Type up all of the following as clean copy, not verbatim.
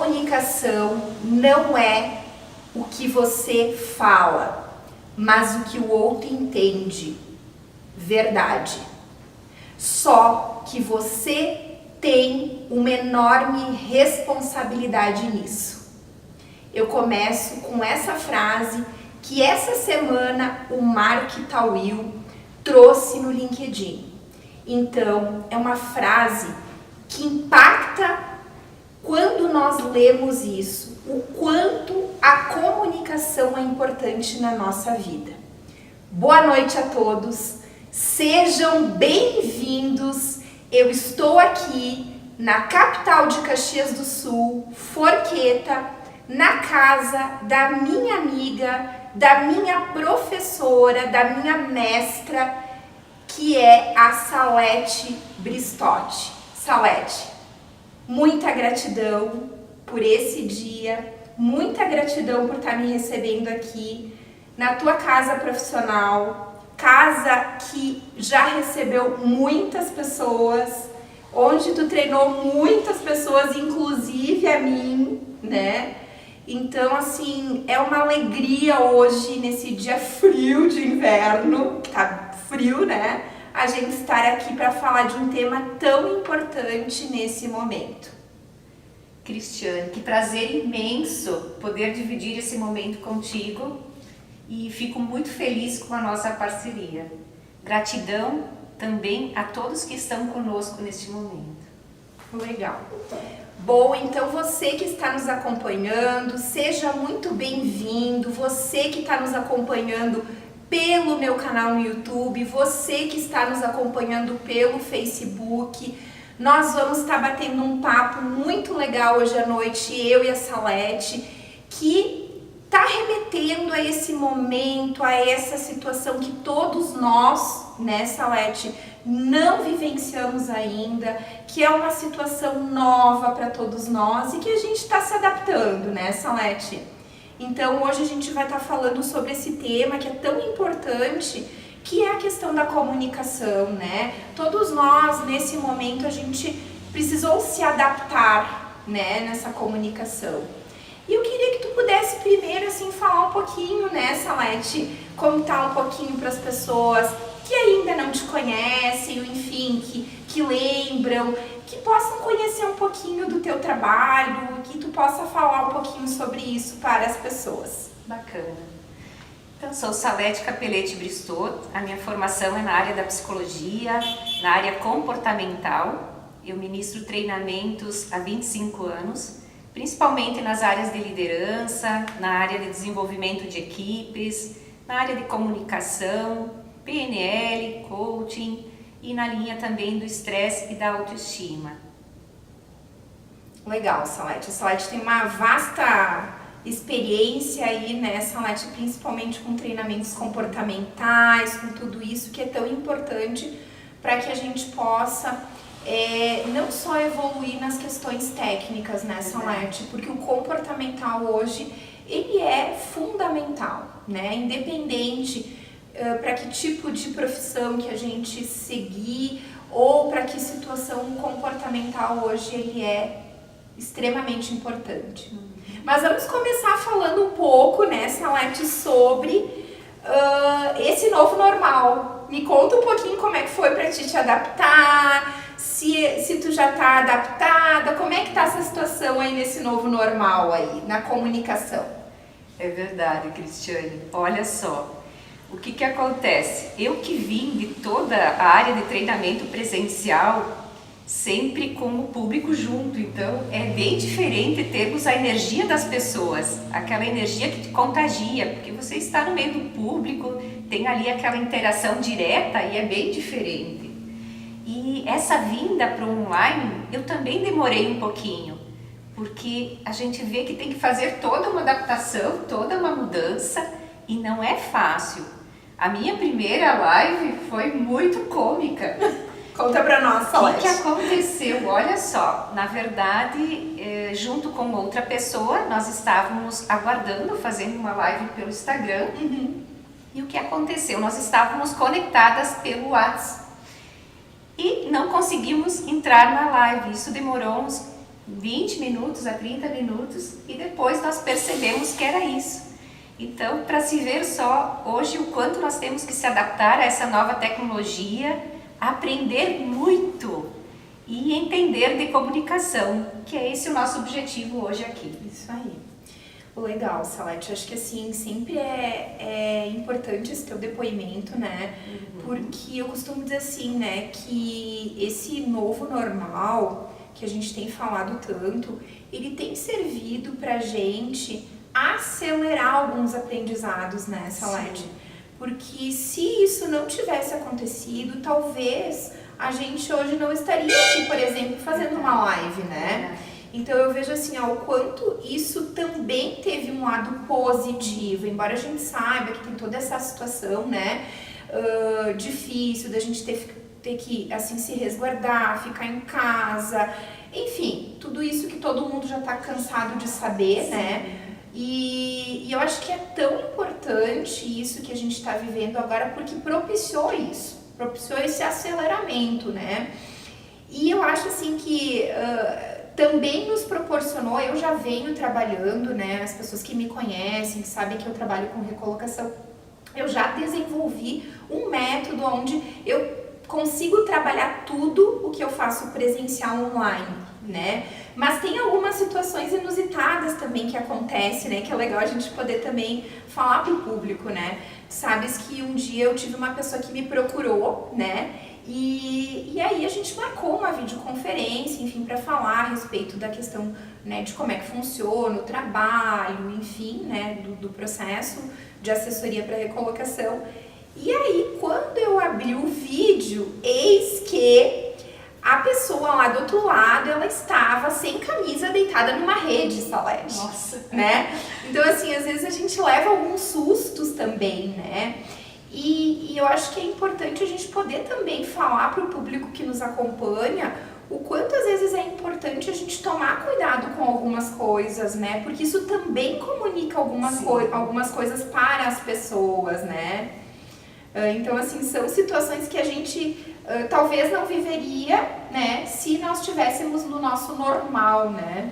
Comunicação não é o que você fala, mas o que o outro entende. Verdade. Só que você tem uma enorme responsabilidade nisso. Eu começo com essa frase que essa semana o Mark Tawil trouxe no LinkedIn. Então, é uma frase que impacta quando nós lemos isso, o quanto a comunicação é importante na nossa vida. Boa noite a todos, sejam bem-vindos. Eu estou aqui na capital de Caxias do Sul, Forqueta, na casa da minha amiga, da minha professora, da minha mestra, que é a Salete Bristotti. Salete, muita gratidão por esse dia, muita gratidão por estar me recebendo aqui na tua casa profissional, casa que já recebeu muitas pessoas, onde tu treinou muitas pessoas, inclusive a mim, né? Então, assim, é uma alegria hoje, nesse dia frio de inverno, que tá frio, né? A gente estar aqui para falar de um tema tão importante nesse momento. Cristiane, que prazer imenso poder dividir esse momento contigo e fico muito feliz com a nossa parceria. Gratidão também a todos que estão conosco neste momento. Legal. Bom, então você que está nos acompanhando, seja muito bem-vindo. Você que está nos acompanhando pelo meu canal no YouTube, você que está nos acompanhando pelo Facebook. Nós vamos estar batendo um papo muito legal hoje à noite, eu e a Salete, que está remetendo a esse momento, a essa situação que todos nós, né, Salete, não vivenciamos ainda, que é uma situação nova para todos nós e que a gente está se adaptando, né, Salete? Então hoje a gente vai estar falando sobre esse tema que é tão importante, que é a questão da comunicação, né? Todos nós, nesse momento, a gente precisou se adaptar, né, nessa comunicação. E eu queria que tu pudesse primeiro, assim, falar um pouquinho, né, Salete, contar um pouquinho para as pessoas que ainda não te conhecem, enfim, que lembram, que possam conhecer um pouquinho do teu trabalho, que tu possa falar um pouquinho sobre isso para as pessoas. Bacana. Então, sou Salete Capelletti Bristotti, a minha formação é na área da psicologia, na área comportamental. Eu ministro treinamentos há 25 anos, principalmente nas áreas de liderança, na área de desenvolvimento de equipes, na área de comunicação, PNL, coaching e na linha também do estresse e da autoestima. Legal, Salete. A Salete tem uma vasta experiência aí, né, Salete, principalmente com treinamentos comportamentais, com tudo isso que é tão importante para que a gente possa não só evoluir nas questões técnicas, né, Salete, porque o comportamental hoje, ele é fundamental, né, independente para que tipo de profissão que a gente seguir ou para que situação comportamental hoje ele é extremamente importante. Mas vamos começar falando um pouco, né, Salete, sobre esse novo normal. Me conta um pouquinho como é que foi para ti te adaptar, se tu já tá adaptada, como é que tá essa situação aí nesse novo normal aí, na comunicação? É verdade, Cristiane. Olha só, o que acontece? Eu que vim de toda a área de treinamento presencial, sempre com o público junto, então é bem diferente termos a energia das pessoas, aquela energia que te contagia, porque você está no meio do público, tem ali aquela interação direta e é bem diferente. E essa vinda para o online, eu também demorei um pouquinho, porque a gente vê que tem que fazer toda uma adaptação, toda uma mudança e não é fácil. A minha primeira live foi muito cômica. Conta pra nós, Salete. O que aconteceu? Olha só, na verdade, junto com outra pessoa, nós estávamos aguardando, fazendo uma live pelo Instagram. E o que aconteceu? Nós estávamos conectadas pelo WhatsApp e não conseguimos entrar na live. Isso demorou uns 20 minutos a 30 minutos e depois nós percebemos que era isso. Então, para se ver só hoje o quanto nós temos que se adaptar a essa nova tecnologia, aprender muito e entender de comunicação, que é esse o nosso objetivo hoje aqui. Isso aí. Legal, Salete. Acho que assim, sempre é importante esse teu depoimento, né? Porque eu costumo dizer assim, né, que esse novo normal que a gente tem falado tanto, ele tem servido pra gente acelerar alguns aprendizados, né, Salete? Sim. Porque se isso não tivesse acontecido, talvez a gente hoje não estaria aqui, por exemplo, fazendo uma live, né? Então eu vejo assim, ó, o quanto isso também teve um lado positivo, embora a gente saiba que tem toda essa situação, né, difícil da gente ter que, assim, se resguardar, ficar em casa, enfim, tudo isso que todo mundo já tá cansado de saber, sim, né? E eu acho que é tão importante isso que a gente está vivendo agora, porque propiciou esse aceleramento, né? E eu acho assim que também nos proporcionou, eu já venho trabalhando, né? As pessoas que me conhecem, que sabem que eu trabalho com recolocação, eu já desenvolvi um método onde eu consigo trabalhar tudo o que eu faço presencial online, né? Mas tem algumas situações inusitadas também que acontecem, né? Que é legal a gente poder também falar pro público, né? Sabes que um dia eu tive uma pessoa que me procurou, né? E aí a gente marcou uma videoconferência, enfim, para falar a respeito da questão, né, de como é que funciona o trabalho, enfim, né, do processo de assessoria para recolocação. E aí, quando eu abri o vídeo, eis que a pessoa lá do outro lado, ela estava sem camisa, deitada numa rede, Salete. Nossa! Né? Então, assim, às vezes a gente leva alguns sustos também, né? E eu acho que é importante a gente poder também falar para o público que nos acompanha o quanto às vezes é importante a gente tomar cuidado com algumas coisas, né? Porque isso também comunica algumas coisas para as pessoas, né? Então, assim, são situações que a gente talvez não viveria, né, se nós estivéssemos no nosso normal, né?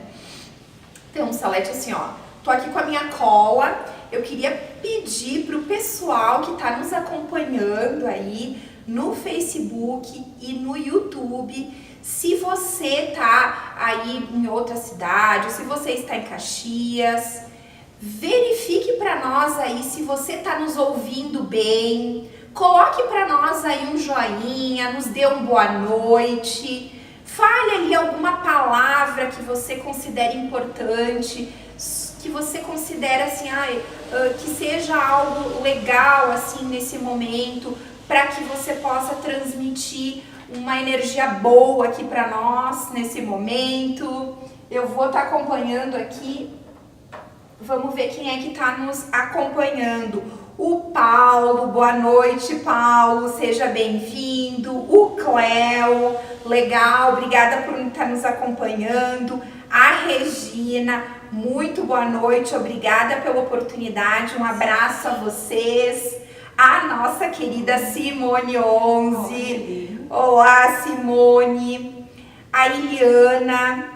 Então, Salete, assim, ó, tô aqui com a minha cola, eu queria pedir pro pessoal que tá nos acompanhando aí no Facebook e no YouTube, se você tá aí em outra cidade, se você está em Caxias, verifique para nós aí se você tá nos ouvindo bem, coloque para nós aí um joinha, nos dê um boa noite, fale ali alguma palavra que você considere importante, que você considera assim, que seja algo legal assim nesse momento, para que você possa transmitir uma energia boa aqui para nós nesse momento. Eu vou estar acompanhando aqui, vamos ver quem é que está nos acompanhando. O Paulo, boa noite, Paulo, seja bem-vindo. O Cléo, legal, obrigada por estar nos acompanhando. A Regina, muito boa noite, obrigada pela oportunidade, um abraço a vocês. A nossa querida Simone 11, olá Simone. A Iliana,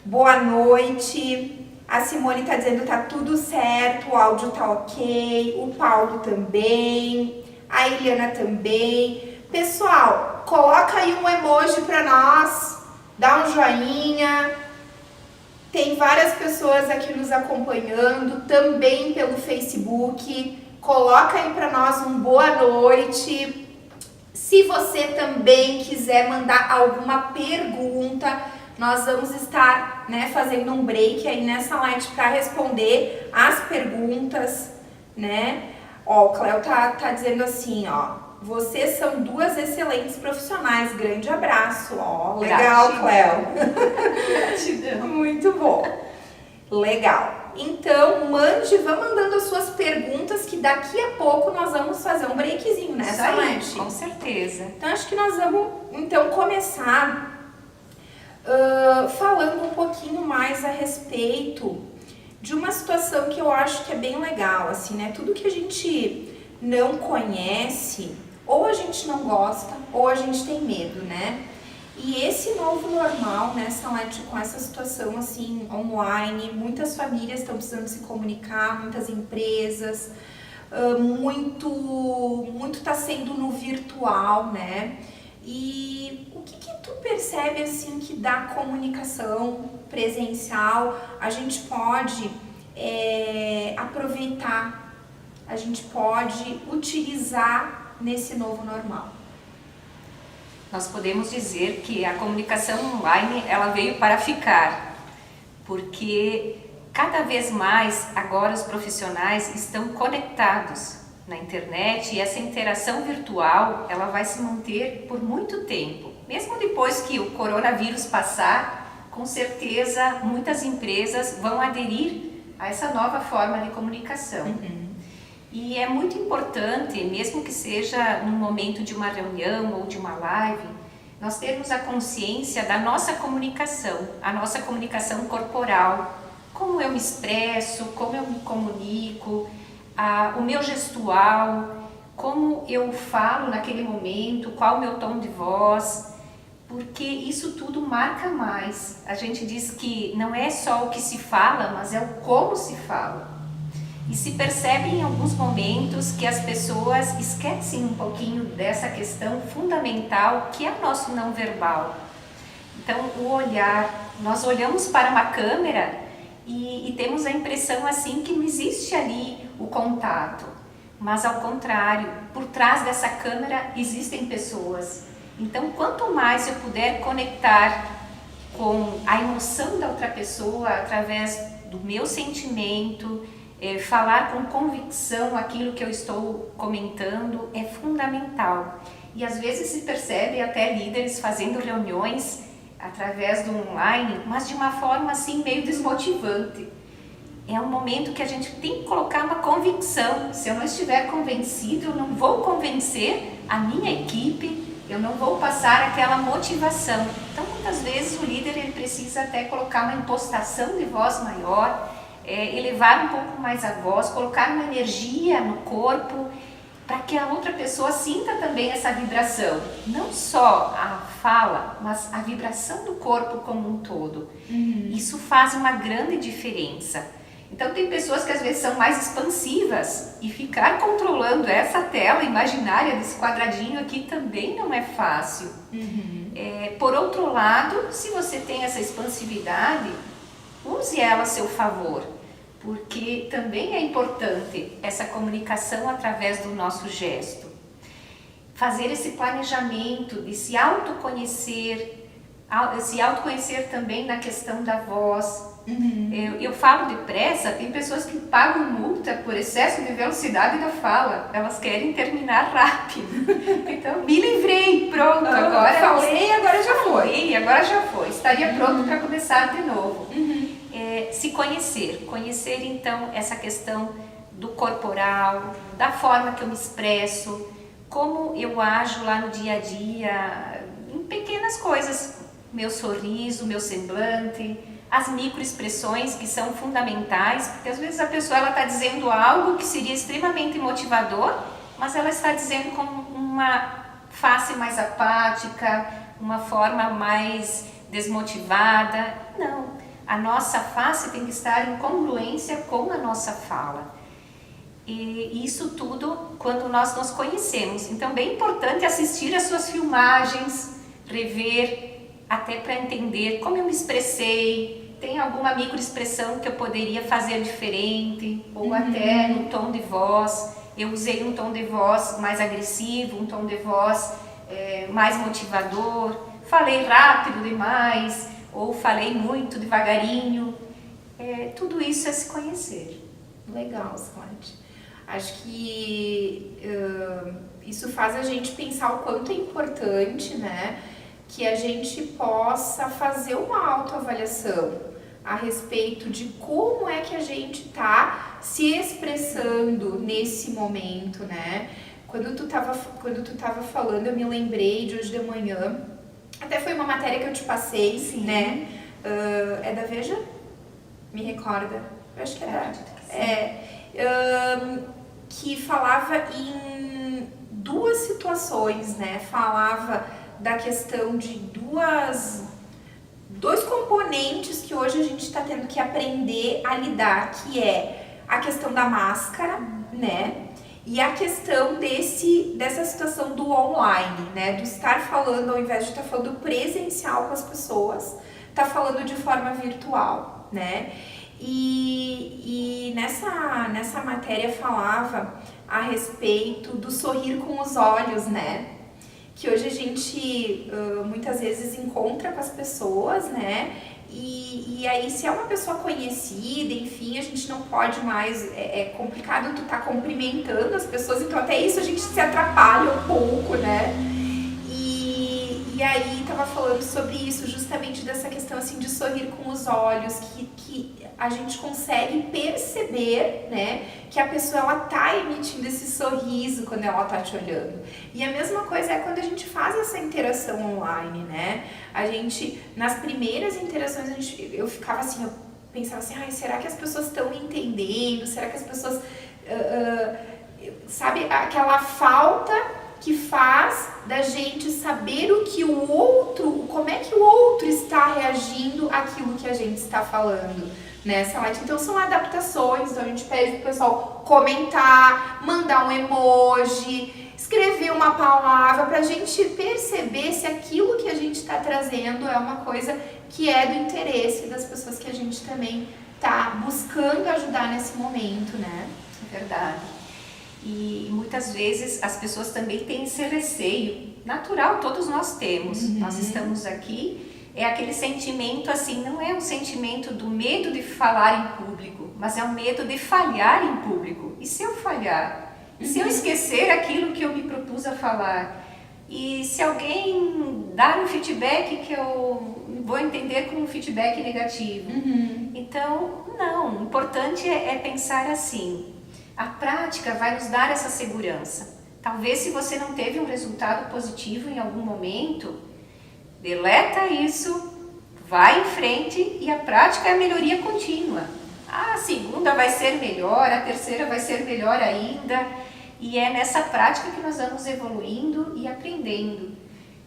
boa noite. A Simone tá dizendo que tá tudo certo, o áudio tá ok, o Paulo também, a Iliana também. Pessoal, coloca aí um emoji pra nós, dá um joinha. Tem várias pessoas aqui nos acompanhando, também pelo Facebook. Coloca aí pra nós um boa noite. Se você também quiser mandar alguma pergunta, nós vamos estar, né, fazendo um break aí nessa live para responder as perguntas, né? Ó, o Cléo tá dizendo assim, ó, vocês são duas excelentes profissionais, grande abraço, ó, legal, Cléo. Gratidão. Muito bom, legal. Então, vá mandando as suas perguntas, que daqui a pouco nós vamos fazer um breakzinho, né, Salete? Com certeza. Então, acho que nós vamos, então, começar falando um pouquinho mais a respeito de uma situação que eu acho que é bem legal, assim, né? Tudo que a gente não conhece, ou a gente não gosta, ou a gente tem medo, né? E esse novo normal, né, Salete, com essa situação assim online, muitas famílias estão precisando se comunicar, muitas empresas, muito tá sendo no virtual, né? E o que tu percebe assim que da comunicação presencial a gente pode aproveitar, a gente pode utilizar nesse novo normal? Nós podemos dizer que a comunicação online ela veio para ficar, porque cada vez mais agora os profissionais estão conectados na internet e essa interação virtual ela vai se manter por muito tempo. Mesmo depois que o coronavírus passar, com certeza muitas empresas vão aderir a essa nova forma de comunicação. E é muito importante, mesmo que seja no momento de uma reunião ou de uma live, nós termos a consciência da nossa comunicação, a nossa comunicação corporal, como eu me expresso, como eu me comunico, o meu gestual, como eu falo naquele momento, qual o meu tom de voz, porque isso tudo marca mais. A gente diz que não é só o que se fala, mas é o como se fala. E se percebe em alguns momentos que as pessoas esquecem um pouquinho dessa questão fundamental que é o nosso não verbal. Então, o olhar, nós olhamos para uma câmera e temos a impressão assim que não existe ali o contato. Mas ao contrário, por trás dessa câmera existem pessoas. Então, quanto mais eu puder conectar com a emoção da outra pessoa através do meu sentimento, falar com convicção aquilo que eu estou comentando é fundamental. E às vezes se percebe até líderes fazendo reuniões através do online, mas de uma forma assim meio desmotivante. É um momento que a gente tem que colocar uma convicção. Se eu não estiver convencido, eu não vou convencer a minha equipe, eu não vou passar aquela motivação. Então muitas vezes o líder ele precisa até colocar uma impostação de voz maior, elevar um pouco mais a voz, colocar uma energia no corpo para que a outra pessoa sinta também essa vibração. Não só a fala, mas a vibração do corpo como um todo. Isso faz uma grande diferença. Então tem pessoas que às vezes são mais expansivas e ficar controlando essa tela imaginária desse quadradinho aqui também não é fácil. Por outro lado, se você tem essa expansividade, use ela a seu favor. Porque também é importante essa comunicação através do nosso gesto. Fazer esse planejamento de se autoconhecer também na questão da voz. Eu falo depressa, tem pessoas que pagam multa por excesso de velocidade da fala, elas querem terminar rápido. Então, me livrei, pronto, agora agora já foi, estaria pronto para começar de novo. Se conhecer então essa questão do corporal, da forma que eu me expresso, como eu ajo lá no dia a dia, em pequenas coisas, meu sorriso, meu semblante, as microexpressões que são fundamentais, porque às vezes a pessoa está dizendo algo que seria extremamente motivador, mas ela está dizendo com uma face mais apática, uma forma mais desmotivada. Não. A nossa face tem que estar em congruência com a nossa fala. E isso tudo quando nós nos conhecemos. Então, bem importante assistir as suas filmagens, rever, até para entender como eu me expressei, tem alguma microexpressão que eu poderia fazer diferente, ou até no tom de voz. Eu usei um tom de voz mais agressivo, um tom de voz mais motivador, falei rápido demais, ou falei muito devagarinho. Tudo isso é se conhecer. Legal, Salete. Acho que isso faz a gente pensar o quanto é importante, né, que a gente possa fazer uma autoavaliação a respeito de como é que a gente está se expressando nesse momento, né? Quando tu tava falando, eu me lembrei de hoje de manhã. Até foi uma matéria que eu te passei, sim, né? É da Veja? Me recorda? Eu acho que que falava em duas situações, né? Falava da questão de dois componentes que hoje a gente está tendo que aprender a lidar, que é a questão da máscara, né? E a questão dessa situação do online, né? Do estar falando, ao invés de estar falando presencial com as pessoas, tá falando de forma virtual, né? E nessa matéria falava a respeito do sorrir com os olhos, né? Que hoje a gente muitas vezes encontra com as pessoas, né? E aí, se é uma pessoa conhecida, enfim, a gente não pode mais, é complicado tu tá cumprimentando as pessoas, então até isso a gente se atrapalha um pouco, né? E aí tava falando sobre isso, justamente dessa questão assim de sorrir com os olhos, que a gente consegue perceber, né, que a pessoa ela tá emitindo esse sorriso quando ela tá te olhando. E a mesma coisa é quando a gente faz essa interação online, né? A gente, nas primeiras interações, eu ficava assim, eu pensava assim, ai, será que as pessoas estão entendendo? Será que as pessoas, sabe, aquela falta que faz da gente saber o que o outro, como é que o outro está reagindo àquilo que a gente está falando, né, Salete? Então são adaptações, então a gente pede pro pessoal comentar, mandar um emoji, escrever uma palavra pra gente perceber se aquilo que a gente está trazendo é uma coisa que é do interesse das pessoas que a gente também tá buscando ajudar nesse momento, né? É verdade. E muitas vezes as pessoas também têm esse receio, natural, todos nós temos, nós estamos aqui, é aquele sentimento assim, não é um sentimento do medo de falar em público, mas é o medo de falhar em público. E se eu falhar? E se eu esquecer aquilo que eu me propus a falar? E se alguém dar um feedback que eu vou entender como um feedback negativo? Então, não, o importante é pensar assim. A prática vai nos dar essa segurança. Talvez se você não teve um resultado positivo em algum momento, deleta isso, vai em frente e a prática é a melhoria contínua. A segunda vai ser melhor, a terceira vai ser melhor ainda. E é nessa prática que nós vamos evoluindo e aprendendo.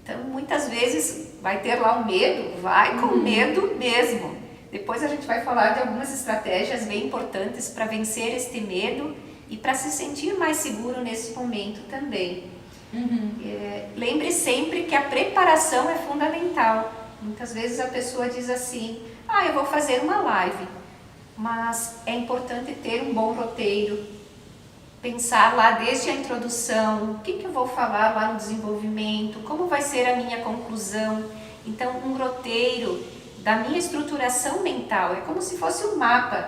Então, muitas vezes vai ter lá o medo, vai com medo mesmo. Depois a gente vai falar de algumas estratégias bem importantes para vencer este medo e para se sentir mais seguro nesse momento também. Lembre sempre que a preparação é fundamental. Muitas vezes a pessoa diz assim, eu vou fazer uma live, mas é importante ter um bom roteiro, pensar lá desde a introdução, o que eu vou falar lá no desenvolvimento, como vai ser a minha conclusão. Então, um roteiro da minha estruturação mental, é como se fosse um mapa.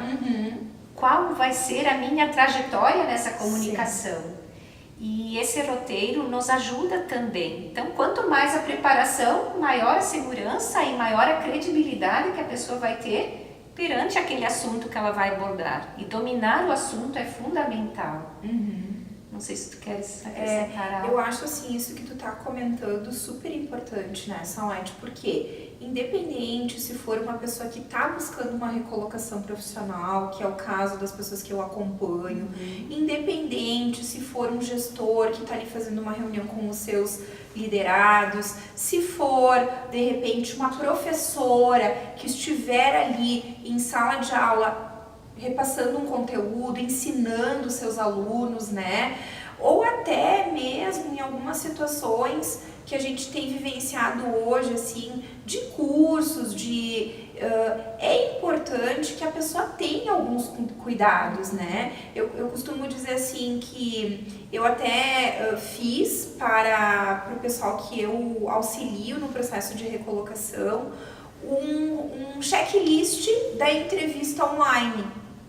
Qual vai ser a minha trajetória nessa comunicação? Sim. E esse roteiro nos ajuda também. Então, quanto mais a preparação, maior a segurança e maior a credibilidade que a pessoa vai ter perante aquele assunto que ela vai abordar. E dominar o assunto é fundamental. Não sei se tu queres acrescentar algo. Eu acho assim, isso que tu tá comentando super importante, né, Salete? Porque independente se for uma pessoa que tá buscando uma recolocação profissional, que é o caso das pessoas que eu acompanho, independente se for um gestor que tá ali fazendo uma reunião com os seus liderados, se for, de repente, uma professora que estiver ali em sala de aula repassando um conteúdo, ensinando seus alunos, né? Ou até mesmo em algumas situações que a gente tem vivenciado hoje, assim, de cursos, é importante que a pessoa tenha alguns cuidados, né? Eu costumo dizer assim que eu até fiz para o pessoal que eu auxilio no processo de recolocação um checklist da entrevista online,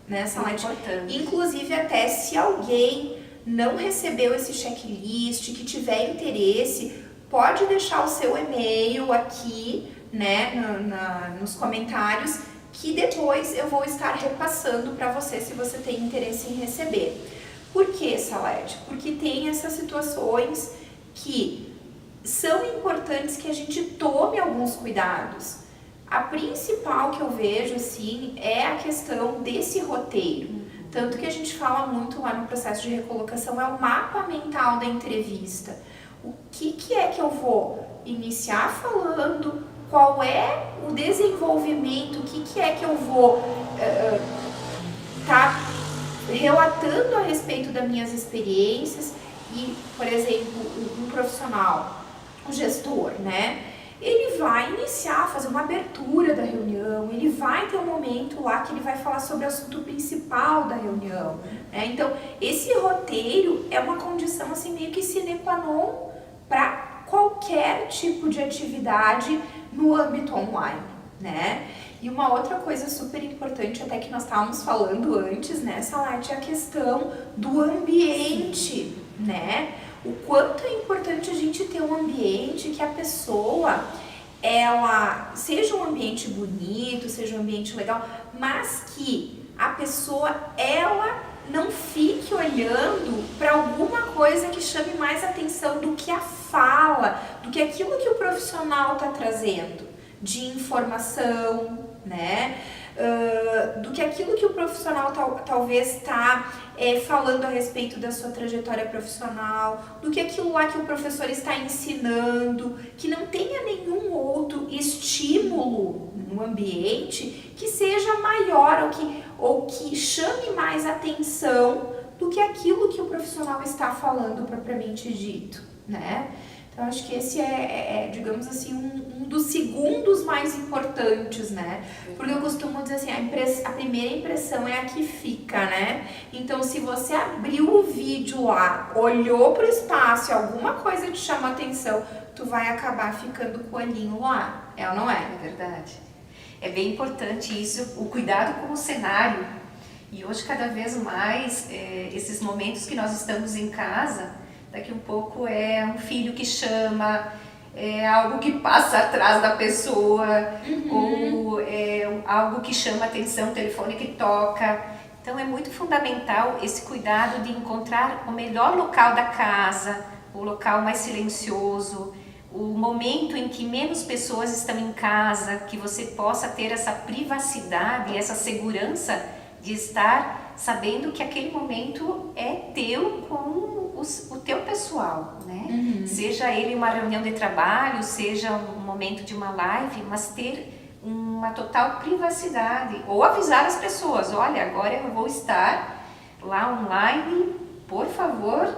né, Salete? Inclusive até se alguém não recebeu esse checklist, que tiver interesse, pode deixar o seu e-mail aqui, né, nos comentários, que depois eu vou estar repassando para você se você tem interesse em receber. Por que, Salete? Porque tem essas situações que são importantes que a gente tome alguns cuidados. A principal que eu vejo, assim, é a questão desse roteiro. Tanto que a gente fala muito lá no processo de recolocação, é o mapa mental da entrevista. O que é que eu vou iniciar falando qual é o desenvolvimento, o que é que eu vou tá relatando a respeito das minhas experiências e, por exemplo, um profissional, um gestor, né? Ele vai iniciar, fazer uma abertura da reunião, ele vai ter um momento lá que ele vai falar sobre o assunto principal da reunião, né? Então, esse roteiro é uma condição assim meio que sine qua non para qualquer tipo de atividade no âmbito online, né? E uma outra coisa super importante, até que nós estávamos falando antes, né, Salete, é a questão do ambiente, né? O quanto é importante a gente ter um ambiente que a pessoa, ela seja um ambiente bonito, seja um ambiente legal, mas que a pessoa, ela não fique olhando para alguma coisa que chame mais atenção do que a fala, do que aquilo que o profissional está trazendo de informação, né? Do que aquilo que o profissional talvez está falando a respeito da sua trajetória profissional, do que aquilo lá que o professor está ensinando, que não tenha nenhum outro estímulo no ambiente que seja maior ou que chame mais atenção do que aquilo que o profissional está falando propriamente dito, né? Então, acho que esse digamos assim, um dos segundos mais importantes, né? Porque eu costumo dizer assim, a primeira impressão é a que fica, né? Então, se você abriu o vídeo lá, olhou para o espaço e alguma coisa te chama a atenção, tu vai acabar ficando com o olhinho lá, é ou não é? É verdade. É bem importante isso, o cuidado com o cenário. E hoje, cada vez mais, esses momentos que nós estamos em casa, daqui um pouco é um filho que chama, é algo que passa atrás da pessoa, ou é algo que chama a atenção, o telefone que toca. Então é muito fundamental esse cuidado de encontrar o melhor local da casa, o local mais silencioso, o momento em que menos pessoas estão em casa, que você possa ter essa privacidade, essa segurança de estar sabendo que aquele momento é teu com o teu pessoal, né? Seja ele uma reunião de trabalho, seja um momento de uma live, mas ter uma total privacidade, ou avisar as pessoas, olha, agora eu vou estar lá online, por favor,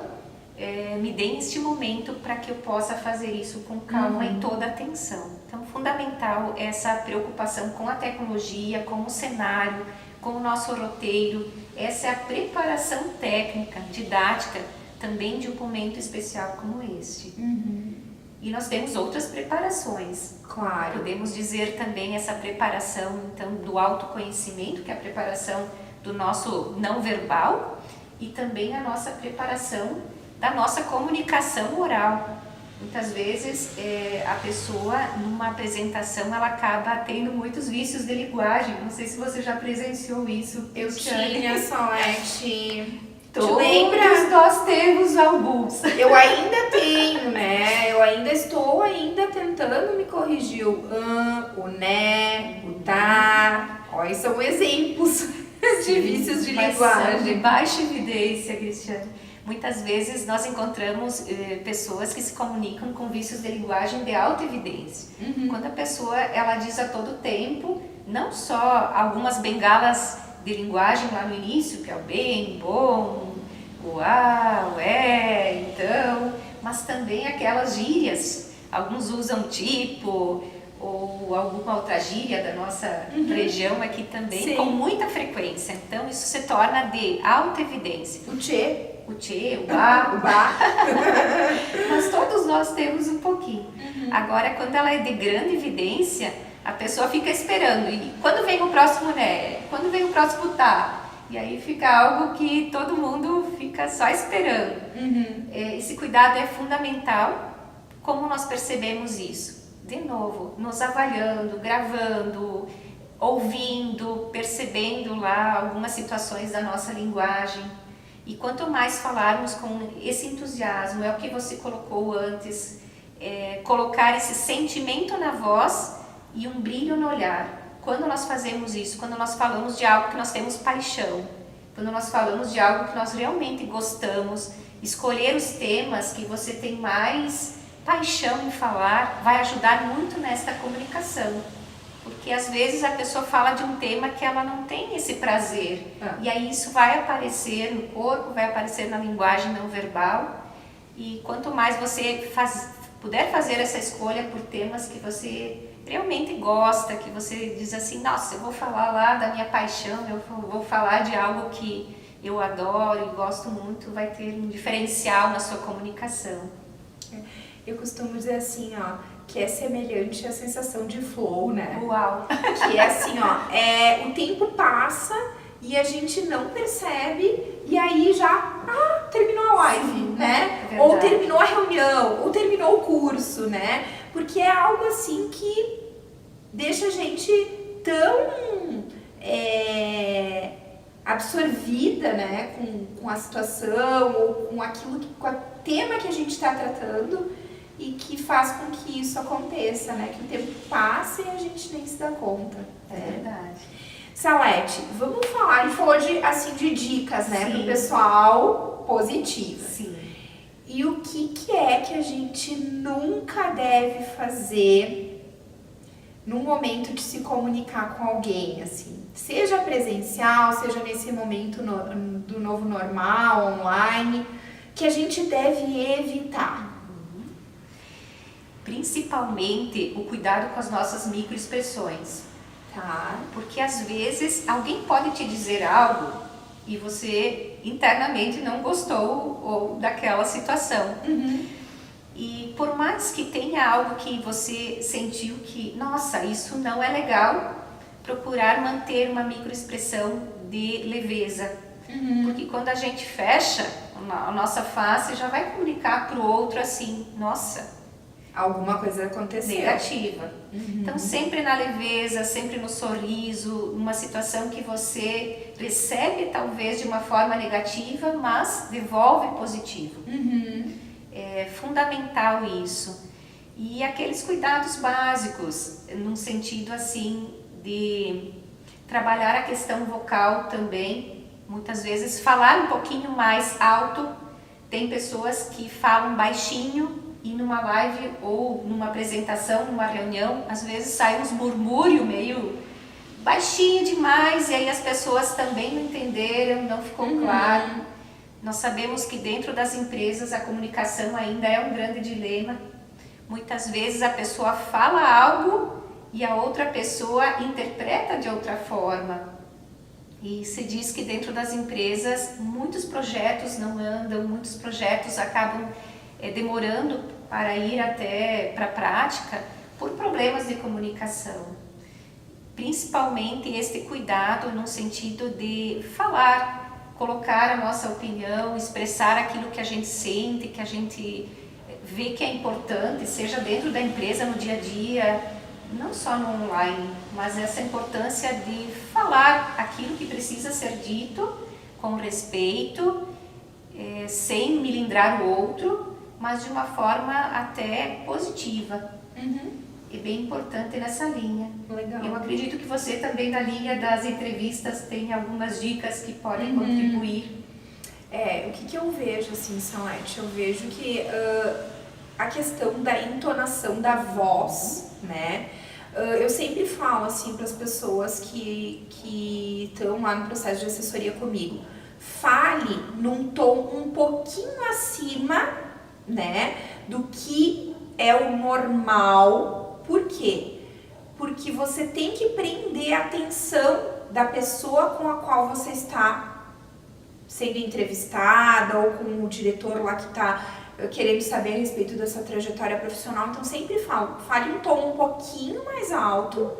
me deem este momento para que eu possa fazer isso com calma e toda atenção. Então, fundamental essa preocupação com a tecnologia, com o cenário, com o nosso roteiro, essa é a preparação técnica, didática, também de um momento especial como este. E nós temos outras preparações. Claro. Podemos dizer também essa preparação então, do autoconhecimento, que é a preparação do nosso não verbal, e também a nossa preparação da nossa comunicação oral. Muitas vezes a pessoa, numa apresentação, ela acaba tendo muitos vícios de linguagem. Não sei se você já presenciou isso. Eu tinha, Salete. Todos nós temos alguns. Eu ainda tenho, né? Eu ainda estou tentando me corrigir o né, o tá. Quais são exemplos de vícios de linguagem? De baixa evidência, Cristiane. Muitas vezes nós encontramos pessoas que se comunicam com vícios de linguagem de alta evidência. Quando a pessoa ela diz a todo tempo, não só algumas bengalas de linguagem lá no início, que é o bem, bom, o o então, mas também aquelas gírias. Alguns usam tipo ou alguma outra gíria da nossa região aqui também, Sim. com muita frequência. Então isso se torna de alta evidência. O tchê. O tchê, o bá, O bá. mas todos nós temos um pouquinho. Agora, quando ela é de grande evidência, a pessoa fica esperando. E quando vem o próximo né? Quando vem o próximo tá? E aí fica algo que todo mundo fica só esperando. Esse cuidado é fundamental. Como nós percebemos isso? De novo, nos avaliando, gravando, ouvindo, percebendo lá algumas situações da nossa linguagem. E quanto mais falarmos com esse entusiasmo, é o que você colocou antes, colocar esse sentimento na voz e um brilho no olhar. Quando nós fazemos isso, quando nós falamos de algo que nós temos paixão, quando nós falamos de algo que nós realmente gostamos, escolher os temas que você tem mais paixão em falar vai ajudar muito nesta comunicação. Porque às vezes a pessoa fala de um tema que ela não tem esse prazer. E aí isso vai aparecer no corpo, vai aparecer na linguagem não verbal. E quanto mais você puder fazer essa escolha por temas que você realmente gosta, que você diz assim, nossa, eu vou falar lá da minha paixão, eu vou falar de algo que eu adoro e gosto muito, vai ter um diferencial na sua comunicação. Eu costumo dizer assim, ó, que é semelhante à sensação de flow, né? Uau! Que é assim, ó, o tempo passa e a gente não percebe e aí já, terminou a live, Sim, né? É Ou terminou a reunião, ou terminou o curso, né? Porque é algo assim que deixa a gente tão absorvida, né, com a situação ou com aquilo, com o tema que a gente está tratando e que faz com que isso aconteça, né? Que o tempo passe e a gente nem se dá conta. É verdade. Salete, vamos falar, a gente falou de dicas, né, para o Sim. pessoal positivas. Sim. E o que é que a gente nunca deve fazer no momento de se comunicar com alguém, assim? Seja presencial, seja nesse momento do novo normal, online, que a gente deve evitar. Principalmente o cuidado com as nossas microexpressões. Tá. Porque às vezes alguém pode te dizer algo e você internamente não gostou ou daquela situação. E por mais que tenha algo que você sentiu que, nossa, isso não é legal, procurar manter uma microexpressão de leveza. Porque quando a gente fecha a nossa face, já vai comunicar para o outro assim, nossa, Alguma coisa aconteceu. negativa. Então, sempre na leveza, sempre no sorriso, numa situação que você recebe talvez de uma forma negativa, mas devolve positivo. É fundamental isso. E aqueles cuidados básicos, num sentido assim de trabalhar a questão vocal também, muitas vezes falar um pouquinho mais alto. Tem pessoas que falam baixinho e numa live ou numa apresentação, numa reunião, às vezes sai uns murmúrios meio baixinho demais e aí as pessoas também não entenderam, não ficou claro. Nós sabemos que dentro das empresas a comunicação ainda é um grande dilema. Muitas vezes a pessoa fala algo e a outra pessoa interpreta de outra forma. E se diz que dentro das empresas muitos projetos não andam, muitos projetos acabam demorando para ir até para a prática por problemas de comunicação. Principalmente este cuidado no sentido de falar, colocar a nossa opinião, expressar aquilo que a gente sente, que a gente vê que é importante, seja dentro da empresa, no dia a dia, não só no online, mas essa importância de falar aquilo que precisa ser dito com respeito, sem melindrar o outro, mas de uma forma até positiva. É bem importante nessa linha. Legal. Eu acredito que você também na linha das entrevistas tem algumas dicas que podem contribuir. O que eu vejo assim, Salete? Eu vejo que a questão da entonação da voz, né? Eu sempre falo assim para as pessoas que estão lá no processo de assessoria comigo, fale num tom um pouquinho acima, né, do que é o normal. Por quê? Porque você tem que prender a atenção da pessoa com a qual você está sendo entrevistada ou com o diretor lá que está querendo saber a respeito da sua trajetória profissional. Então sempre fale um tom um pouquinho mais alto,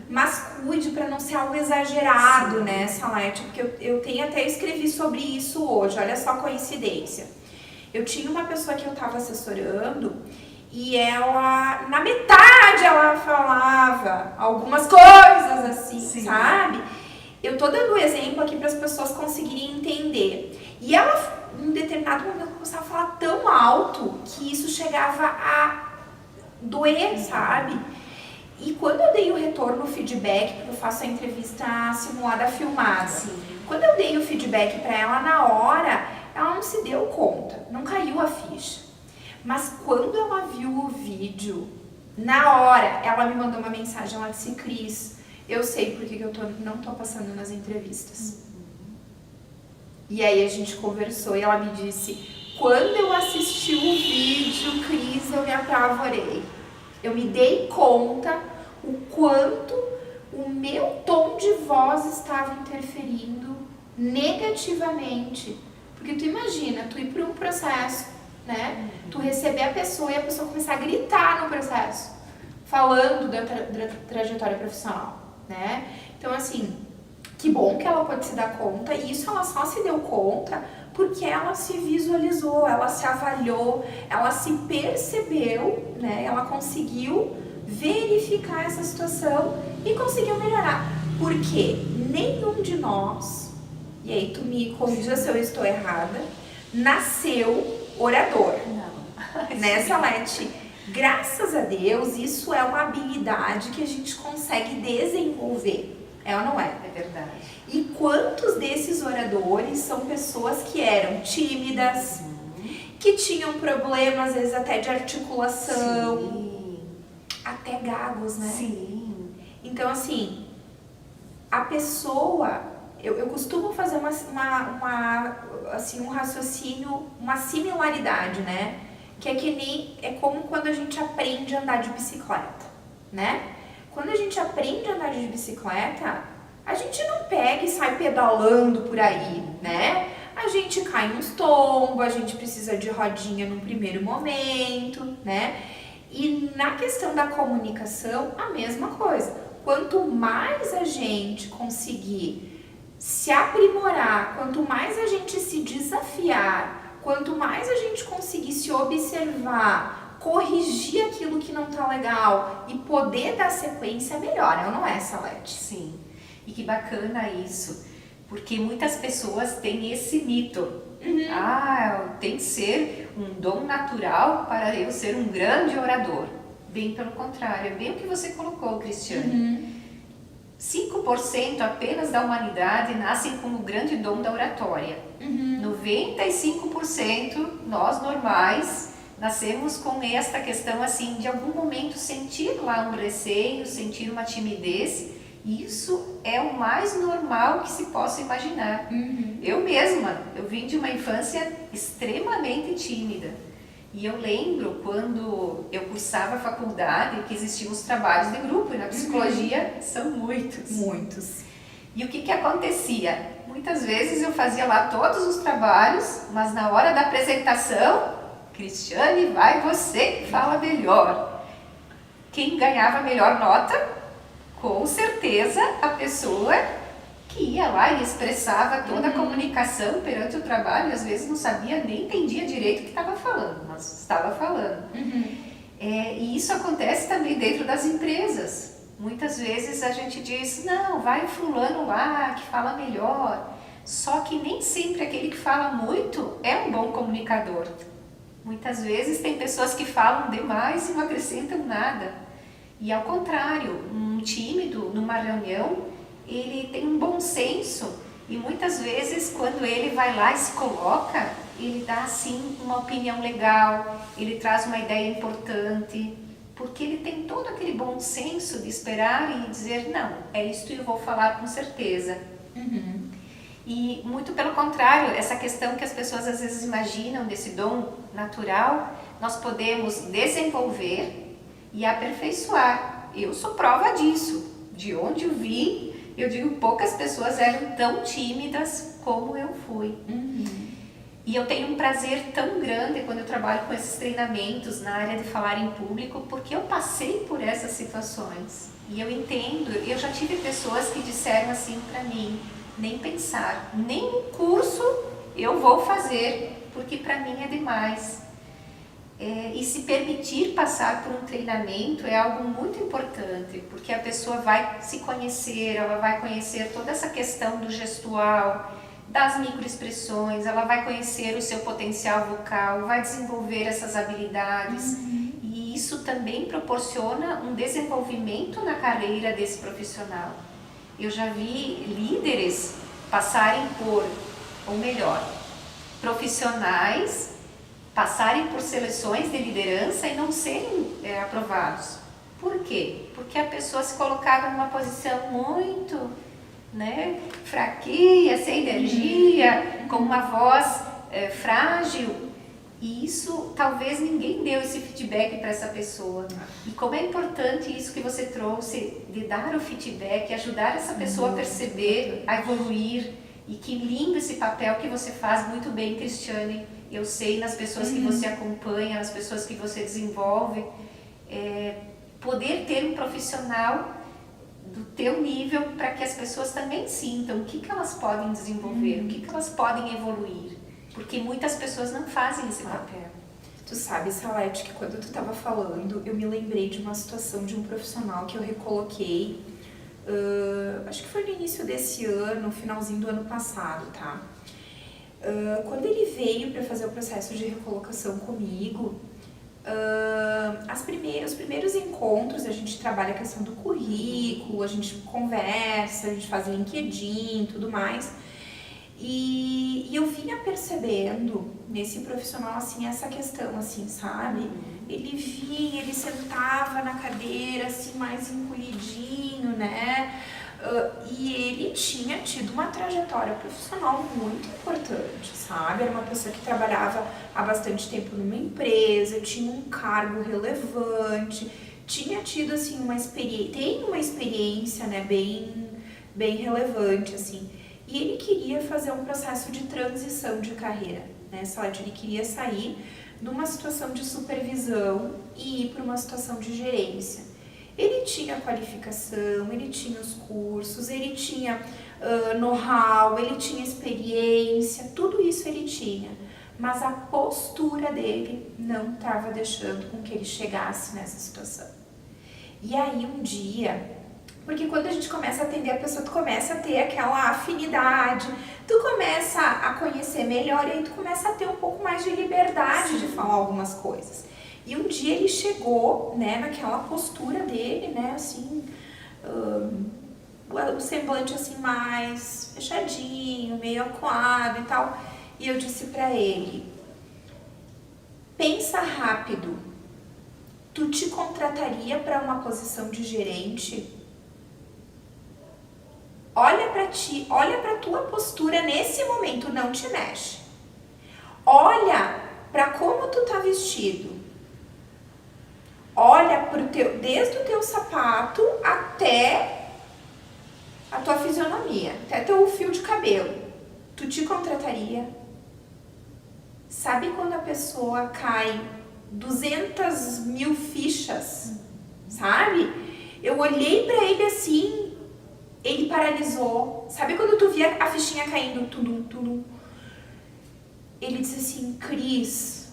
mas cuide para não ser algo exagerado, né, Salete? Porque eu tenho até escrevi sobre isso hoje, olha só a coincidência. Eu tinha uma pessoa que eu estava assessorando e ela, na metade, ela falava algumas coisas assim, Sim. sabe? Eu tô dando um exemplo aqui para as pessoas conseguirem entender. E ela, em um determinado momento, começava a falar tão alto que isso chegava a doer, sabe? E quando eu dei o retorno, o feedback, porque eu faço a entrevista simulada filmada. Sim. Quando eu dei o feedback para ela na hora, ela não se deu conta, não caiu a ficha. Mas quando ela viu o vídeo, na hora, ela me mandou uma mensagem, ela disse, Cris, eu sei porque que eu não tô passando nas entrevistas. E aí a gente conversou e ela me disse, quando eu assisti o vídeo, Cris, eu me apavorei. Eu me dei conta o quanto o meu tom de voz estava interferindo negativamente. Porque tu imagina, tu ir para um processo, né? Tu receber a pessoa e a pessoa começar a gritar no processo, falando da trajetória profissional, né? Então, assim, que bom que ela pode se dar conta, e isso ela só se deu conta porque ela se visualizou, ela se avaliou, ela se percebeu, né? Ela conseguiu verificar essa situação e conseguiu melhorar. Porque nenhum de nós, e aí tu me corrija se eu estou errada, nasceu orador. Não. Né, Salete? Graças a Deus, isso é uma habilidade que a gente consegue desenvolver. É ou não é? É verdade. E quantos desses oradores são pessoas que eram tímidas, que tinham problemas, às vezes até de articulação, Sim. até gagos, né? Sim. Então, assim, a pessoa, eu costumo fazer assim, um raciocínio, uma similaridade, né? Que é que nem, é como quando a gente aprende a andar de bicicleta, né? Quando a gente aprende a andar de bicicleta, a gente não pega e sai pedalando por aí, né? A gente cai uns tombos, a gente precisa de rodinha num primeiro momento, né? E na questão da comunicação, a mesma coisa. Quanto mais a gente conseguir se aprimorar, quanto mais a gente se desafiar, quanto mais a gente conseguir se observar, corrigir aquilo que não tá legal e poder dar sequência, melhor, não é, Salete? Sim. E que bacana isso, porque muitas pessoas têm esse mito. Tem que ser um dom natural para eu ser um grande orador. Bem pelo contrário, é bem o que você colocou, Cristiane. 5% apenas da humanidade nascem com o grande dom da oratória. 95% nós normais nascemos com esta questão assim, de algum momento sentir lá um receio, sentir uma timidez. Isso é o mais normal que se possa imaginar. Eu mesma, eu vim de uma infância extremamente tímida. E eu lembro quando eu cursava a faculdade que existiam os trabalhos de grupo, e na psicologia são muitos. Muitos. E o que acontecia? Muitas vezes eu fazia lá todos os trabalhos, mas na hora da apresentação, Cristiane, vai você que fala melhor. Quem ganhava a melhor nota? Com certeza a pessoa que ia lá e expressava toda a comunicação perante o trabalho, às vezes não sabia, nem entendia direito o que estava falando, mas estava falando. E isso acontece também dentro das empresas. Muitas vezes a gente diz, não, vai fulano lá que fala melhor. Só que nem sempre aquele que fala muito é um bom comunicador. Muitas vezes tem pessoas que falam demais e não acrescentam nada. E ao contrário, um tímido numa reunião, ele tem um bom senso e muitas vezes quando ele vai lá e se coloca, ele dá assim uma opinião legal, ele traz uma ideia importante, porque ele tem todo aquele bom senso de esperar e dizer, não, é isto que eu vou falar com certeza. E muito pelo contrário, essa questão que as pessoas às vezes imaginam desse dom natural, nós podemos desenvolver e aperfeiçoar. Eu sou prova disso. De onde eu vim, eu digo, poucas pessoas eram tão tímidas como eu fui. E eu tenho um prazer tão grande quando eu trabalho com esses treinamentos na área de falar em público, porque eu passei por essas situações. E eu entendo, eu já tive pessoas que disseram assim para mim, nem pensar, nem um curso eu vou fazer, porque para mim é demais. E se permitir passar por um treinamento é algo muito importante, porque a pessoa vai se conhecer, ela vai conhecer toda essa questão do gestual, das microexpressões, ela vai conhecer o seu potencial vocal, vai desenvolver essas habilidades. E isso também proporciona um desenvolvimento na carreira desse profissional. Eu já vi líderes passarem por, ou melhor, profissionais passarem por seleções de liderança e não serem aprovados. Por quê? Porque a pessoa se colocava numa posição muito, né, fraquinha, sem energia, com uma voz frágil. E isso, talvez ninguém deu esse feedback para essa pessoa. E como é importante isso que você trouxe, de dar o feedback, ajudar essa pessoa a perceber, a evoluir. E que lindo esse papel que você faz muito bem, Cristiane. Eu sei nas pessoas que você acompanha, nas pessoas que você desenvolve. Poder ter um profissional do teu nível para que as pessoas também sintam o que elas podem desenvolver, o que elas podem evoluir. Porque muitas pessoas não fazem esse papel. Tu sabe, Salete, que quando tu estava falando, eu me lembrei de uma situação de um profissional que eu recoloquei, acho que foi no início desse ano, finalzinho do ano passado, tá? Quando ele veio para fazer o processo de recolocação comigo, os primeiros encontros, a gente trabalha a questão do currículo, a gente conversa, a gente faz LinkedIn e tudo mais. E eu vinha percebendo nesse profissional, assim, essa questão, assim, sabe? Ele vinha, ele sentava na cadeira, assim, mais encolhidinho, né? E ele tinha tido uma trajetória profissional muito importante, sabe? Era uma pessoa que trabalhava há bastante tempo numa empresa, tinha um cargo relevante, tinha tido, assim, tem uma experiência, né, bem relevante, assim. E ele queria fazer um processo de transição de carreira, né, Salete? Ele queria sair de uma situação de supervisão e ir para uma situação de gerência. Ele tinha qualificação, ele tinha os cursos, ele tinha know-how, ele tinha experiência, tudo isso ele tinha. Mas a postura dele não estava deixando com que ele chegasse nessa situação. E aí um dia... Porque quando a gente começa a atender a pessoa, tu começa a ter aquela afinidade, tu começa a conhecer melhor e aí tu começa a ter um pouco mais de liberdade de falar algumas coisas. E um dia ele chegou, né, naquela postura dele, né, assim, o semblante assim mais fechadinho, meio acuado e tal. E eu disse pra ele, pensa rápido, tu te contrataria para uma posição de gerente? Olha pra ti, olha pra tua postura nesse momento, não te mexe. Olha pra como tu tá vestido. Olha desde o teu sapato até a tua fisionomia, até teu fio de cabelo. Tu te contrataria? Sabe quando a pessoa cai 200 mil fichas, sabe? Eu olhei pra ele assim, ele paralisou. Sabe quando tu via a fichinha caindo? Tudum, tudum. Ele disse assim, Cris,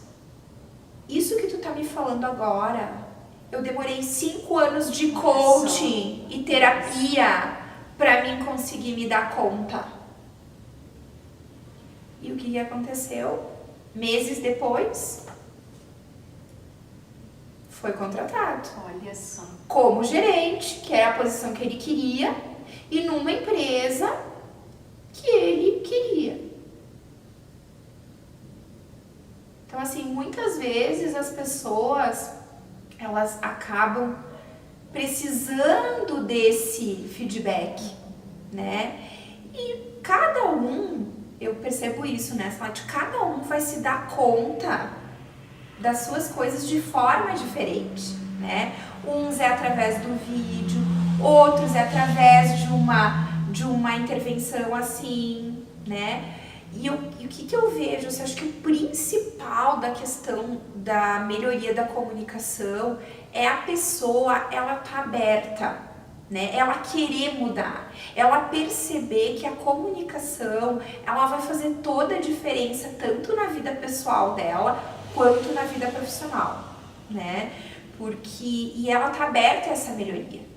isso que tu tá me falando agora, eu demorei 5 anos de coaching e terapia pra mim conseguir me dar conta. E o que aconteceu? Meses depois, foi contratado. Olha só. Como gerente, que era a posição que ele queria, e numa empresa que ele queria. Então, assim, muitas vezes as pessoas, elas acabam precisando desse feedback, né? E cada um, eu percebo isso, né, Salete? Cada um vai se dar conta das suas coisas de forma diferente, né? Uns é através do vídeo, outros é através de uma intervenção assim, né? E o que eu vejo, assim, acho que o principal da questão da melhoria da comunicação é a pessoa, ela tá aberta, né? Ela querer mudar, ela perceber que a comunicação, ela vai fazer toda a diferença, tanto na vida pessoal dela, quanto na vida profissional, né? E ela tá aberta a essa melhoria.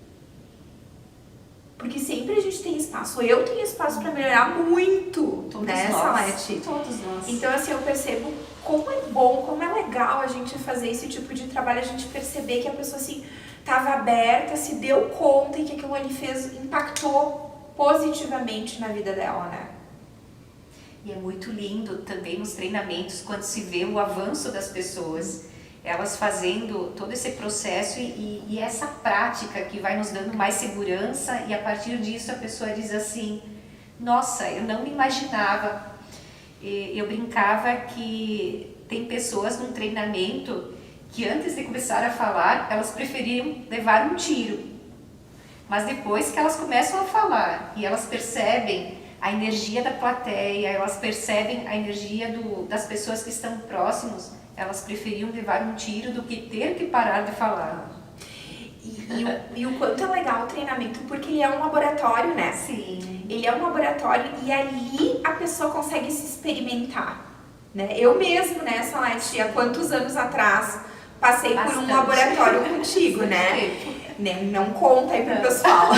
Porque sempre a gente tem espaço, eu tenho espaço para melhorar muito, todos né, nós, Salete? Todos nós. Então, assim, eu percebo como é bom, como é legal a gente fazer esse tipo de trabalho, a gente perceber que a pessoa, assim, estava aberta, se deu conta e que aquilo ali impactou positivamente na vida dela, né? E é muito lindo também nos treinamentos quando se vê o avanço das pessoas, elas fazendo todo esse processo e essa prática que vai nos dando mais segurança, e a partir disso a pessoa diz assim: nossa, eu não me imaginava. Eu brincava que tem pessoas num treinamento que antes de começar a falar, elas preferiam levar um tiro. Mas depois que elas começam a falar e elas percebem a energia da plateia, elas percebem a energia das pessoas que estão próximos, elas preferiam levar um tiro do que ter que parar de falar. E o quanto é legal o treinamento, porque ele é um laboratório, né? Sim. Ele é um laboratório e ali a pessoa consegue se experimentar, né? Eu mesmo, né, Salete, há quantos anos atrás passei por um laboratório contigo, né? Não conta aí pro pessoal.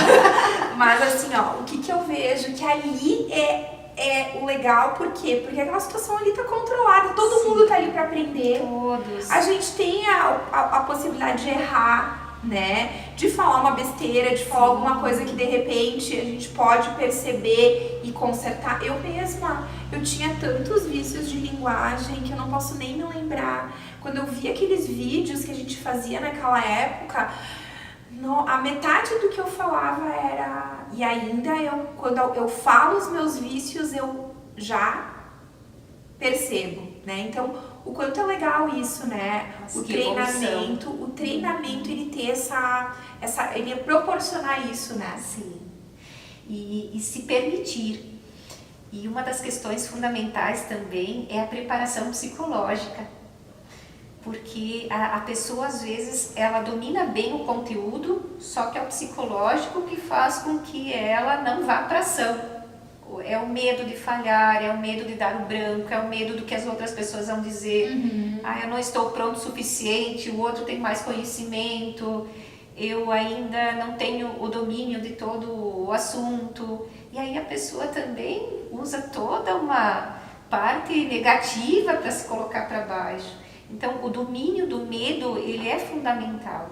Mas assim, ó, o que eu vejo que ali é o legal, por quê? Porque aquela situação ali tá controlada, todo mundo tá ali para aprender. Todos. A gente tem a possibilidade de errar, né? De falar uma besteira, de falar alguma coisa que de repente a gente pode perceber e consertar. Eu mesma, eu tinha tantos vícios de linguagem que eu não posso nem me lembrar. Quando eu vi aqueles vídeos que a gente fazia naquela época, a metade do que eu falava era... E ainda quando eu falo os meus vícios, eu já percebo, né? Então, o quanto é legal isso, né? Nossa, O treinamento ele ter ele ia proporcionar isso, né? Sim. E se permitir. E uma das questões fundamentais também é a preparação psicológica. Porque a pessoa, às vezes, ela domina bem o conteúdo, só que é o psicológico que faz com que ela não vá para ação. É o medo de falhar, é o medo de dar o branco, é o medo do que as outras pessoas vão dizer. Eu não estou pronto o suficiente, o outro tem mais conhecimento, eu ainda não tenho o domínio de todo o assunto. E aí a pessoa também usa toda uma parte negativa para se colocar para baixo. Então, o domínio do medo, ele é fundamental.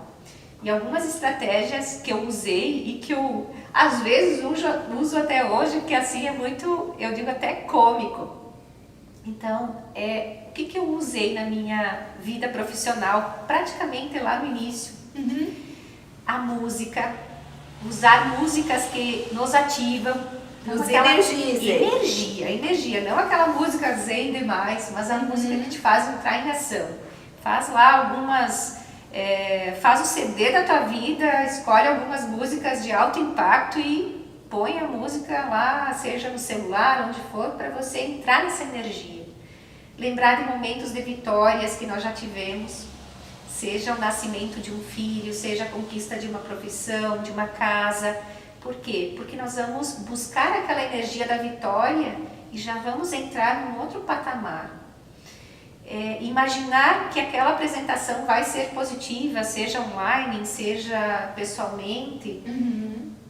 E algumas estratégias que eu usei e que eu, às vezes, uso até hoje, que assim é muito, eu digo até cômico. Então, o que eu usei na minha vida profissional, praticamente lá no início? A música, usar músicas que nos ativam. Nos energiza. Energia, não aquela música zen demais, mas a música que te faz entrar em ação. Faz lá faz o CD da tua vida, escolhe algumas músicas de alto impacto e põe a música lá, seja no celular, onde for, para você entrar nessa energia. Lembrar de momentos de vitórias que nós já tivemos, seja o nascimento de um filho, seja a conquista de uma profissão, de uma casa. Por quê? Porque nós vamos buscar aquela energia da vitória e já vamos entrar num outro patamar. Imaginar que aquela apresentação vai ser positiva, seja online, seja pessoalmente,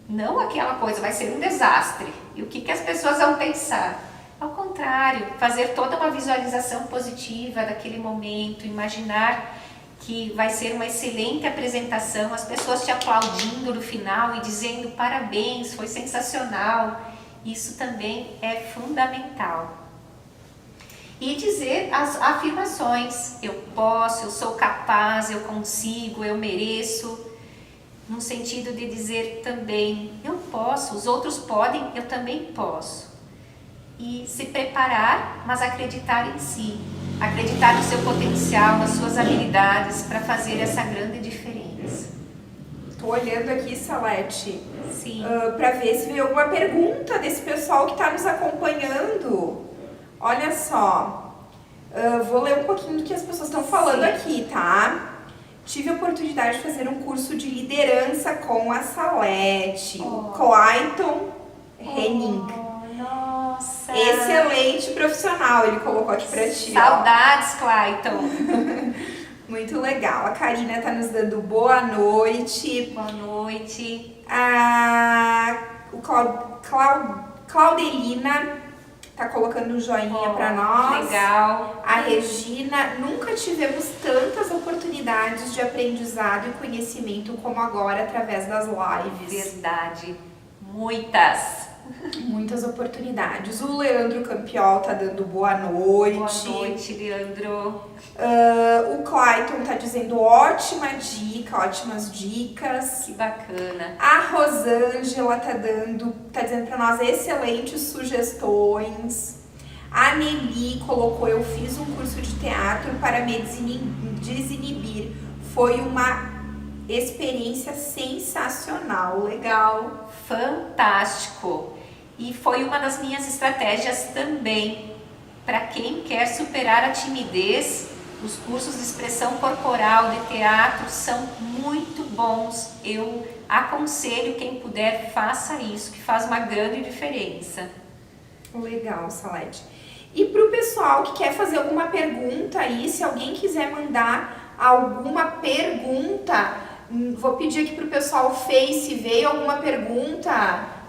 não aquela coisa, vai ser um desastre. E o que as pessoas vão pensar? Ao contrário, fazer toda uma visualização positiva daquele momento, imaginar que vai ser uma excelente apresentação, as pessoas te aplaudindo no final e dizendo parabéns, foi sensacional. Isso também é fundamental. E dizer as afirmações: eu posso, eu sou capaz, eu consigo, eu mereço. No sentido de dizer também, eu posso, os outros podem, eu também posso. E se preparar, mas acreditar em si. Acreditar no seu potencial, nas suas habilidades para fazer essa grande diferença. Tô olhando aqui, Salete, para ver se veio alguma pergunta desse pessoal que está nos acompanhando. Olha só, vou ler um pouquinho do que as pessoas estão falando aqui, tá? Tive a oportunidade de fazer um curso de liderança com a Salete, Clayton Henning. Nossa! Excelente profissional, ele colocou aqui pra ti. Saudades, Clayton! Muito legal. A Karina tá nos dando boa noite. Boa noite. Claudelina tá colocando um joinha pra nós. Legal. A Regina, nunca tivemos tantas oportunidades de aprendizado e conhecimento como agora através das lives. Verdade. Muitas. Muitas oportunidades. O Leandro Campiol tá dando boa noite. Boa noite, Leandro. O Clayton tá dizendo ótima dica, ótimas dicas. Que bacana. A Rosângela tá dizendo para nós excelentes sugestões. A Nelly colocou: eu fiz um curso de teatro para me desinibir. Foi uma experiência sensacional, legal. Fantástico. E foi uma das minhas estratégias também. Para quem quer superar a timidez, os cursos de expressão corporal de teatro são muito bons. Eu aconselho quem puder, faça isso, que faz uma grande diferença. Legal, Salete. E para o pessoal que quer fazer alguma pergunta aí, se alguém quiser mandar alguma pergunta, vou pedir aqui para o pessoal Face, veio alguma pergunta?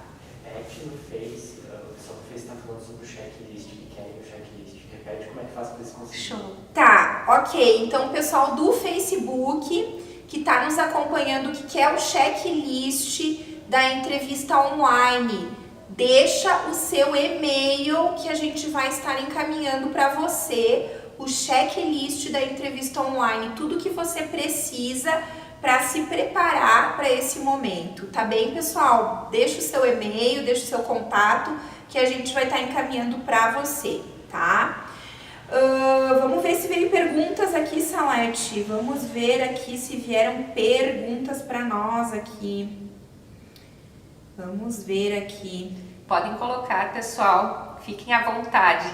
Repete no Face, o pessoal do Face está falando sobre o checklist, que querem o checklist. Repete como é que faz para eles conseguirem. Show. Tá, ok. Então o pessoal do Facebook que está nos acompanhando, que quer o checklist da entrevista online, deixa o seu e-mail que a gente vai estar encaminhando para você o checklist da entrevista online, tudo que você precisa para se preparar para esse momento, tá bem, pessoal? Deixa o seu e-mail, deixa o seu contato que a gente vai estar encaminhando para você, tá? Vamos ver se veio perguntas aqui, Salete. Vamos ver aqui se vieram perguntas para nós aqui. Vamos ver aqui. Podem colocar, pessoal, fiquem à vontade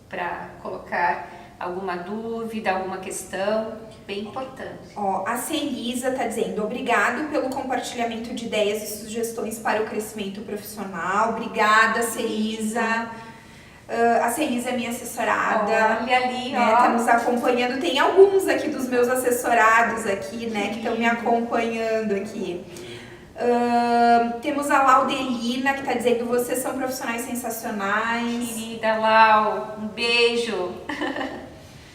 para colocar alguma dúvida, alguma questão, bem importante. Ó, a Celisa tá dizendo: obrigado pelo compartilhamento de ideias e sugestões para o crescimento profissional. Obrigada, Celisa. A Celisa é minha assessorada. Olha ali, né, ó. tá nos acompanhando. Tem alguns aqui dos meus assessorados aqui, né, que estão me acompanhando aqui. Temos a Laudelina que está dizendo: vocês são profissionais sensacionais. Querida Lau, um beijo.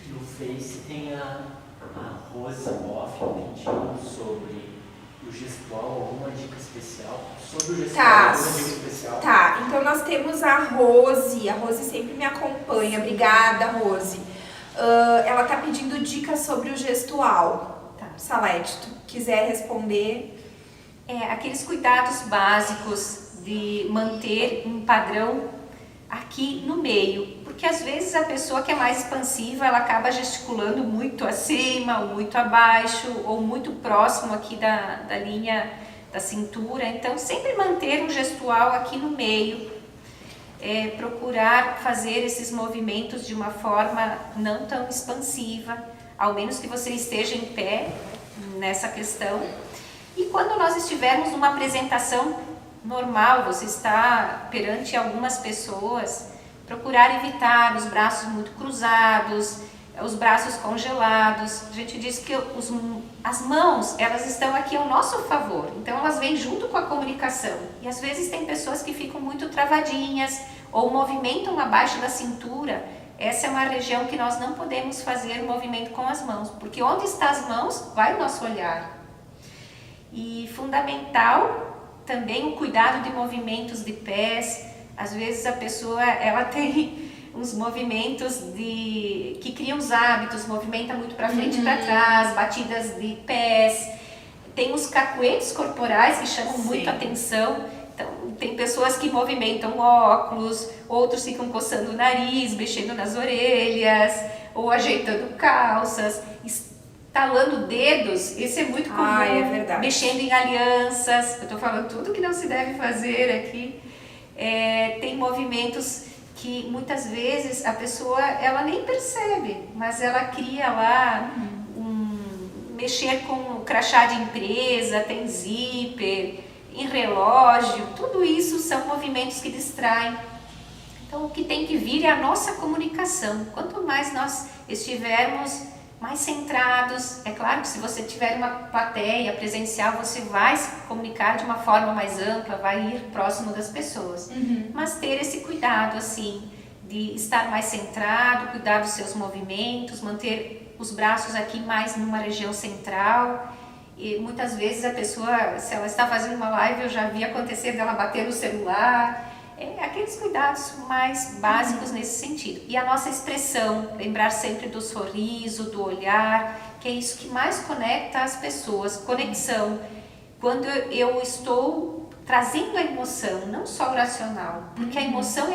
No Face tem a Rosa Boff pedindo sobre o gestual, alguma dica especial? Sobre o gestual, alguma dica especial? Tá, então nós temos a Rose sempre me acompanha. Obrigada, Rose. Ela tá pedindo dicas sobre o gestual. Tá. Salete, tu quiser responder? Aqueles cuidados básicos de manter um padrão aqui no meio, porque às vezes a pessoa que é mais expansiva, ela acaba gesticulando muito acima, ou muito abaixo, ou muito próximo aqui da linha da cintura. Então sempre manter um gestual aqui no meio, procurar fazer esses movimentos de uma forma não tão expansiva, ao menos que você esteja em pé nessa questão. E quando nós estivermos numa apresentação normal, você está perante algumas pessoas, procurar evitar os braços muito cruzados, os braços congelados. A gente diz que as mãos, elas estão aqui ao nosso favor, então elas vêm junto com a comunicação. E às vezes tem pessoas que ficam muito travadinhas ou movimentam abaixo da cintura. Essa é uma região que nós não podemos fazer movimento com as mãos, porque onde estão as mãos, vai o nosso olhar. E fundamental também o cuidado de movimentos de pés. Às vezes a pessoa ela tem uns movimentos que criam os hábitos, movimenta muito para frente e para trás, batidas de pés. Tem os cacuetes corporais que chamam muito atenção. Então tem pessoas que movimentam óculos, outros ficam coçando o nariz, mexendo nas orelhas ou ajeitando calças, talando dedos. Esse é muito comum, é verdade. Mexendo em alianças. Eu estou falando tudo que não se deve fazer aqui. Tem movimentos que muitas vezes a pessoa ela nem percebe, mas ela cria lá mexer com o crachá de empresa, tem zíper, em relógio, tudo isso são movimentos que distraem. Então o que tem que vir é a nossa comunicação. Quanto mais nós estivermos mais centrados, é claro que se você tiver uma plateia presencial, você vai se comunicar de uma forma mais ampla, vai ir próximo das pessoas. Mas ter esse cuidado, assim, de estar mais centrado, cuidar dos seus movimentos, manter os braços aqui mais numa região central. E muitas vezes a pessoa, se ela está fazendo uma live, eu já vi acontecer dela bater no celular, aqueles cuidados mais básicos nesse sentido. E a nossa expressão, lembrar sempre do sorriso, do olhar, que é isso que mais conecta as pessoas, conexão. Quando eu estou trazendo a emoção, não só o racional, porque a emoção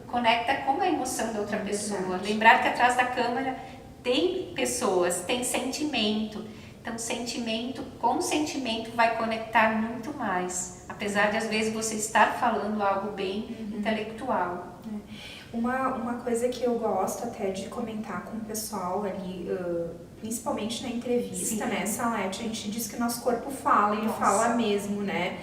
conecta com a emoção da outra pessoa. Lembrar que atrás da câmera tem pessoas, tem sentimento. Então, sentimento com sentimento vai conectar muito mais, apesar de às vezes você estar falando algo bem intelectual. Uma coisa que eu gosto até de comentar com o pessoal ali, principalmente na entrevista, né, Salete, a gente diz que o nosso corpo fala, ele fala mesmo, né?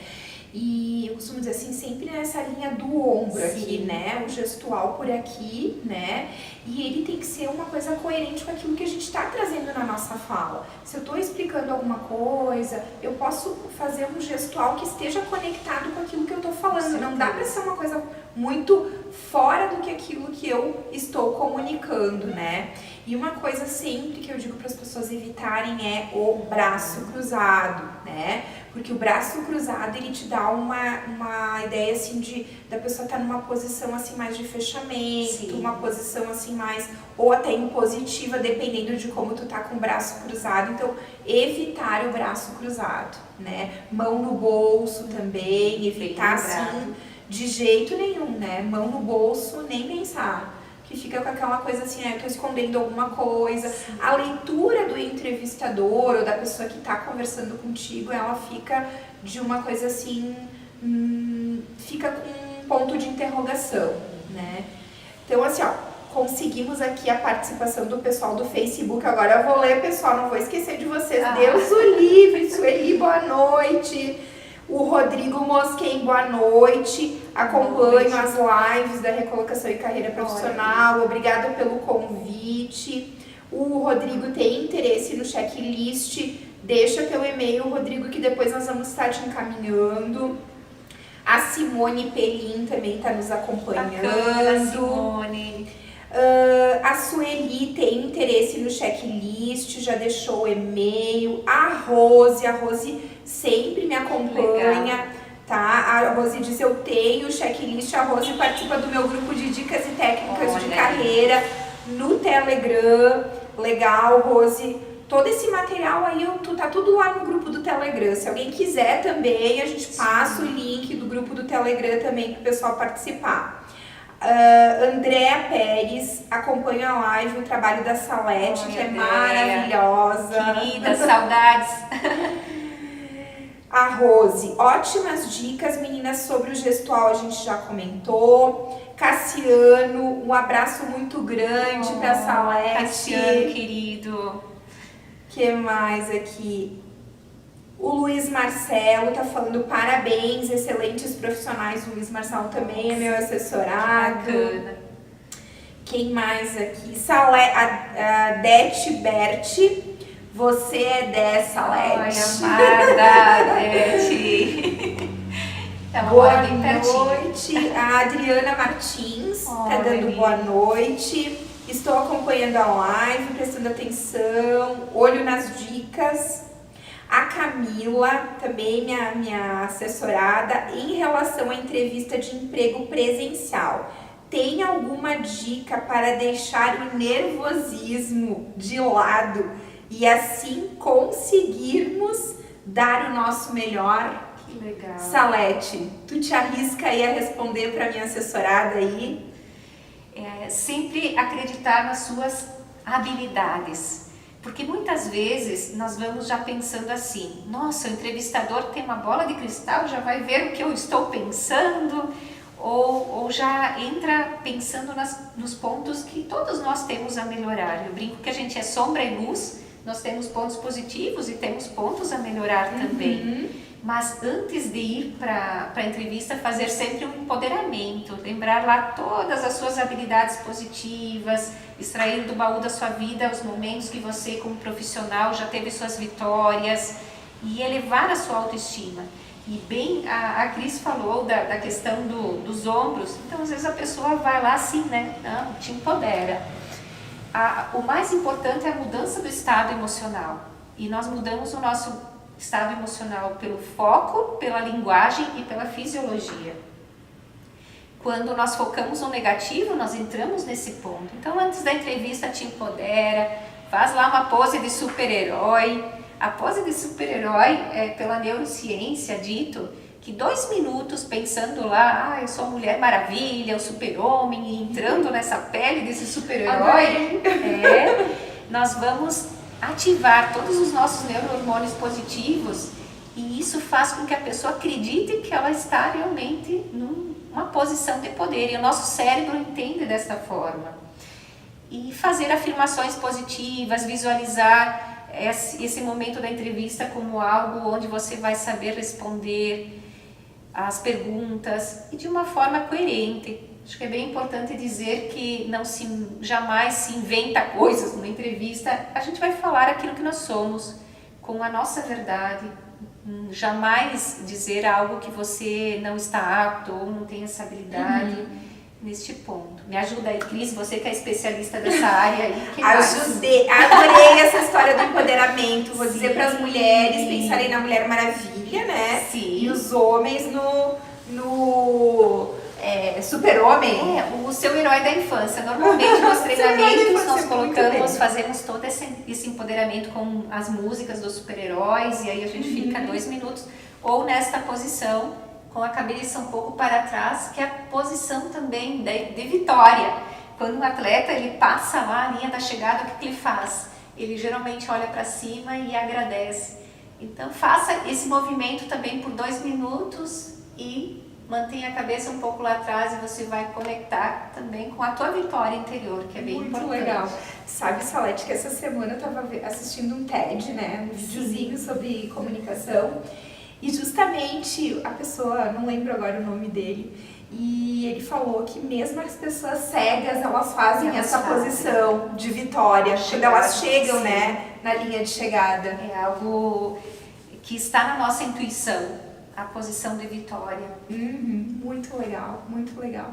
E eu costumo dizer assim, sempre nessa linha do ombro aqui, né? O gestual por aqui, né? E ele tem que ser uma coisa coerente com aquilo que a gente está trazendo na nossa fala. Se eu estou explicando alguma coisa, eu posso fazer um gestual que esteja conectado com aquilo que eu estou falando. Não dá para ser uma coisa muito fora do que aquilo que eu estou comunicando, né? E uma coisa sempre que eu digo para as pessoas evitarem é o braço cruzado, né? Porque o braço cruzado, ele te dá uma ideia, assim, da pessoa estar numa posição, assim, mais de fechamento, uma posição, assim, mais, ou até impositiva, dependendo de como tu tá com o braço cruzado. Então, evitar o braço cruzado, né? Mão no bolso também, evitar, assim, de jeito nenhum, né? Mão no bolso, nem pensar. Que fica com aquela coisa assim, eu tô escondendo alguma coisa. A leitura do entrevistador ou da pessoa que tá conversando contigo, ela fica de uma coisa assim, fica com um ponto de interrogação, né? Então, assim, ó, conseguimos aqui a participação do pessoal do Facebook. Agora eu vou ler, pessoal, não vou esquecer de vocês. Deus o livre, Sueli, boa noite. O Rodrigo Mosquen, boa noite. Acompanho as lives da Recolocação e Carreira Profissional. Obrigada pelo convite. O Rodrigo tem interesse no checklist. Deixa teu e-mail, Rodrigo, que depois nós vamos estar te encaminhando. A Simone Pelin também está nos acompanhando. Bacana, Simone. A Sueli tem interesse no checklist, já deixou o e-mail. A Rose sempre me acompanha, tá? A Rose diz, eu tenho o checklist. A Rose participa do meu grupo de dicas e técnicas de carreira no Telegram. Legal, Rose. Todo esse material aí, tá tudo lá no grupo do Telegram. Se alguém quiser também, a gente passa o link do grupo do Telegram também para o pessoal participar. Andréa Pérez acompanha a live, o trabalho da Salete, que é maravilhosa. Querida, saudades. A Rose, ótimas dicas, meninas, sobre o gestual a gente já comentou. Cassiano, um abraço muito grande para Salete. Cassiano, querido. Que mais aqui? O Luiz Marcelo tá falando parabéns, excelentes profissionais. O Luiz Marcelo também é meu assessorado. Bacana. Quem mais aqui? A Dete Berti. Você é dessa, Salete. Olha, amada, Dete. Boa noite. A Adriana Martins tá dando boa noite. Estou acompanhando a live, prestando atenção, olho nas dicas. A Camila, também minha assessorada, em relação à entrevista de emprego presencial. Tem alguma dica para deixar o nervosismo de lado e assim conseguirmos dar o nosso melhor? Que legal. Salete, tu te arrisca aí a responder para minha assessorada aí? Sempre acreditar nas suas habilidades. Porque muitas vezes nós vamos já pensando assim, nossa, o entrevistador tem uma bola de cristal, já vai ver o que eu estou pensando, ou já entra pensando nos pontos que todos nós temos a melhorar. Eu brinco que a gente é sombra e luz, nós temos pontos positivos e temos pontos a melhorar também. Mas antes de ir para a entrevista, fazer sempre um empoderamento, lembrar lá todas as suas habilidades positivas, extrair do baú da sua vida os momentos que você, como profissional, já teve suas vitórias e elevar a sua autoestima. E bem, a Cris falou da questão dos ombros, então às vezes a pessoa vai lá assim, né? Não, te empodera. O mais importante é a mudança do estado emocional. E nós mudamos o nosso estado emocional pelo foco, pela linguagem e pela fisiologia. Quando nós focamos no negativo, nós entramos nesse ponto. Então, antes da entrevista, te empodera, faz lá uma pose de super-herói. A pose de super-herói é pela neurociência dito que 2 minutos pensando lá, eu sou a Mulher Maravilha, o super-homem, e entrando nessa pele desse super-herói, nós vamos ativar todos os nossos neurohormônios positivos, e isso faz com que a pessoa acredite que ela está realmente numa posição de poder, e o nosso cérebro entende desta forma. E fazer afirmações positivas, visualizar esse momento da entrevista como algo onde você vai saber responder as perguntas e de uma forma coerente. Acho que é bem importante dizer que jamais se inventa coisas numa entrevista. A gente vai falar aquilo que nós somos, com a nossa verdade. Jamais dizer algo que você não está apto ou não tem essa habilidade neste ponto. Me ajuda aí, Cris, você que é especialista dessa área aí. Adorei essa história do empoderamento. Vou dizer para as mulheres pensarem na Mulher Maravilha, né? Sim. E os homens no super-homem. O seu herói da infância. Normalmente nos treinamentos nós colocamos, fazemos todo esse empoderamento com as músicas dos super-heróis, e aí a gente fica 2 minutos, ou nesta posição, com a cabeça um pouco para trás, que é a posição também de vitória. Quando um atleta ele passa lá a linha da chegada, o que ele faz? Ele geralmente olha para cima e agradece. Então faça esse movimento também por 2 minutos e mantenha a cabeça um pouco lá atrás, e você vai conectar também com a tua vitória interior, que é bem importante. Muito legal. Sabe, Salete, que essa semana eu estava assistindo um TED, né? Um videozinho sobre comunicação. E justamente a pessoa, não lembro agora o nome dele, e ele falou que mesmo as pessoas cegas, elas fazem essa posição de vitória quando elas chegam, né, na linha de chegada. É algo que está na nossa intuição, a posição de vitória. Muito legal, muito legal.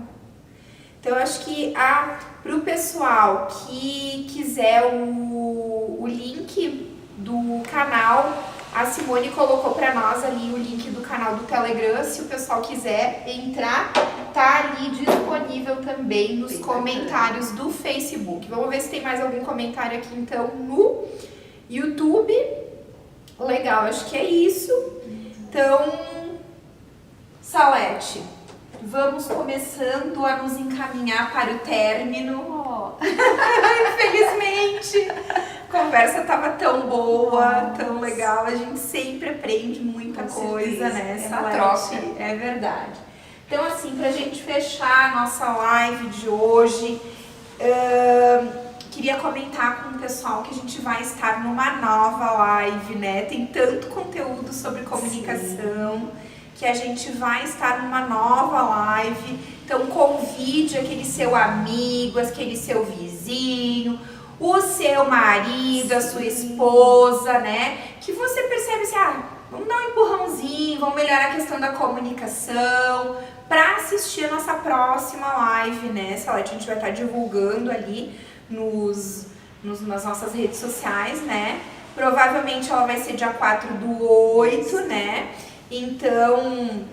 Então, eu acho que para o pessoal que quiser o link do canal, a Simone colocou para nós ali o link do canal do Telegram. Se o pessoal quiser entrar, tá ali disponível também nos comentários do Facebook. Vamos ver se tem mais algum comentário aqui então no YouTube. Legal, acho que é isso. Então, Salete, vamos começando a nos encaminhar para o término. Infelizmente, a conversa estava tão boa, tão legal. A gente sempre aprende muita coisa, né, Salete? É uma troca. É verdade. Então, assim, pra gente fechar a nossa live de hoje, queria comentar com o pessoal que a gente vai estar numa nova live, né? Tem tanto conteúdo sobre comunicação que a gente vai estar numa nova live. Então convide aquele seu amigo, aquele seu vizinho, o seu marido, a sua esposa, né? Que você percebe assim, vamos dar um empurrãozinho, vamos melhorar a questão da comunicação, para assistir a nossa próxima live, né, Salete? A gente vai estar divulgando ali nas nossas redes sociais, né? Provavelmente ela vai ser dia 4/8, né? Então,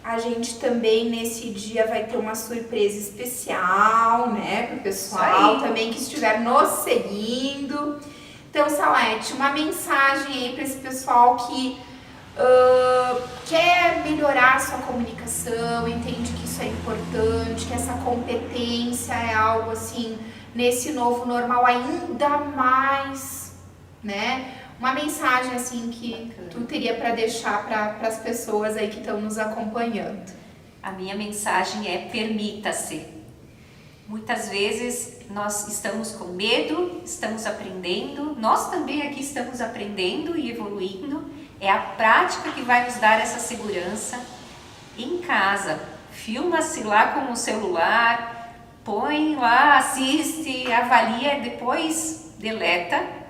a gente também nesse dia vai ter uma surpresa especial, né? Pro pessoal também que estiver nos seguindo. Então, Salete, uma mensagem aí para esse pessoal que quer melhorar a sua comunicação, entende que isso é importante, que essa competência é algo assim, nesse novo normal ainda mais, né? Uma mensagem assim que tu teria para deixar para as pessoas aí que estão nos acompanhando. A minha mensagem é: permita-se. Muitas vezes nós estamos com medo, estamos aprendendo, nós também aqui estamos aprendendo e evoluindo. É a prática que vai nos dar essa segurança. Em casa, filma-se lá com o celular, põe lá, assiste, avalia, depois deleta.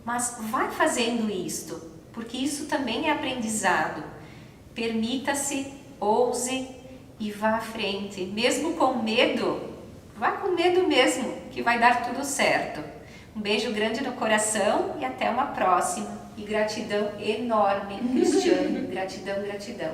Mas vai fazendo isto, porque isso também é aprendizado. Permita-se, ouse e vá à frente. Mesmo com medo, vá com medo mesmo, que vai dar tudo certo. Um beijo grande no coração e até uma próxima. E gratidão enorme, Cristiane. Gratidão, gratidão.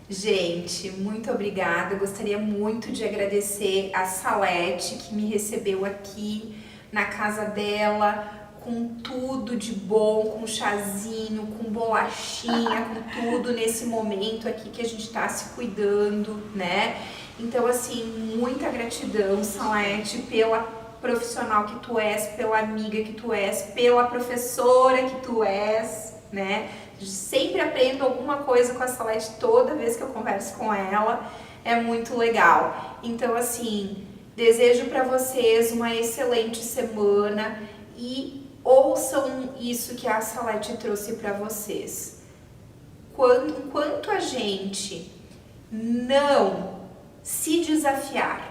Gente, muito obrigada. Gostaria muito de agradecer a Salete, que me recebeu aqui na casa dela, com tudo de bom, com chazinho, com bolachinha, com tudo nesse momento aqui que a gente tá se cuidando, né? Então, assim, muita gratidão, Salete, pela profissional que tu és, pela amiga que tu és, pela professora que tu és, né? Sempre aprendo alguma coisa com a Salete toda vez que eu converso com ela, é muito legal. Então, assim, desejo para vocês uma excelente semana e ouçam isso que a Salete trouxe para vocês. Enquanto a gente não se desafiar,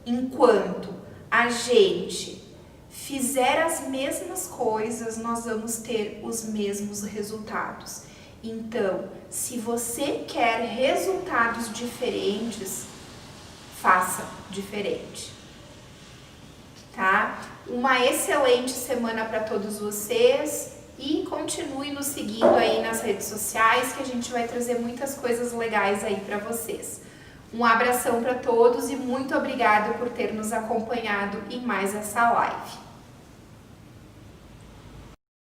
enquanto a gente fizer as mesmas coisas, nós vamos ter os mesmos resultados. Então, se você quer resultados diferentes, faça diferente, tá? Uma excelente semana para todos vocês e continue nos seguindo aí nas redes sociais, que a gente vai trazer muitas coisas legais aí para vocês. Um abração para todos e muito obrigada por ter nos acompanhado em mais essa live.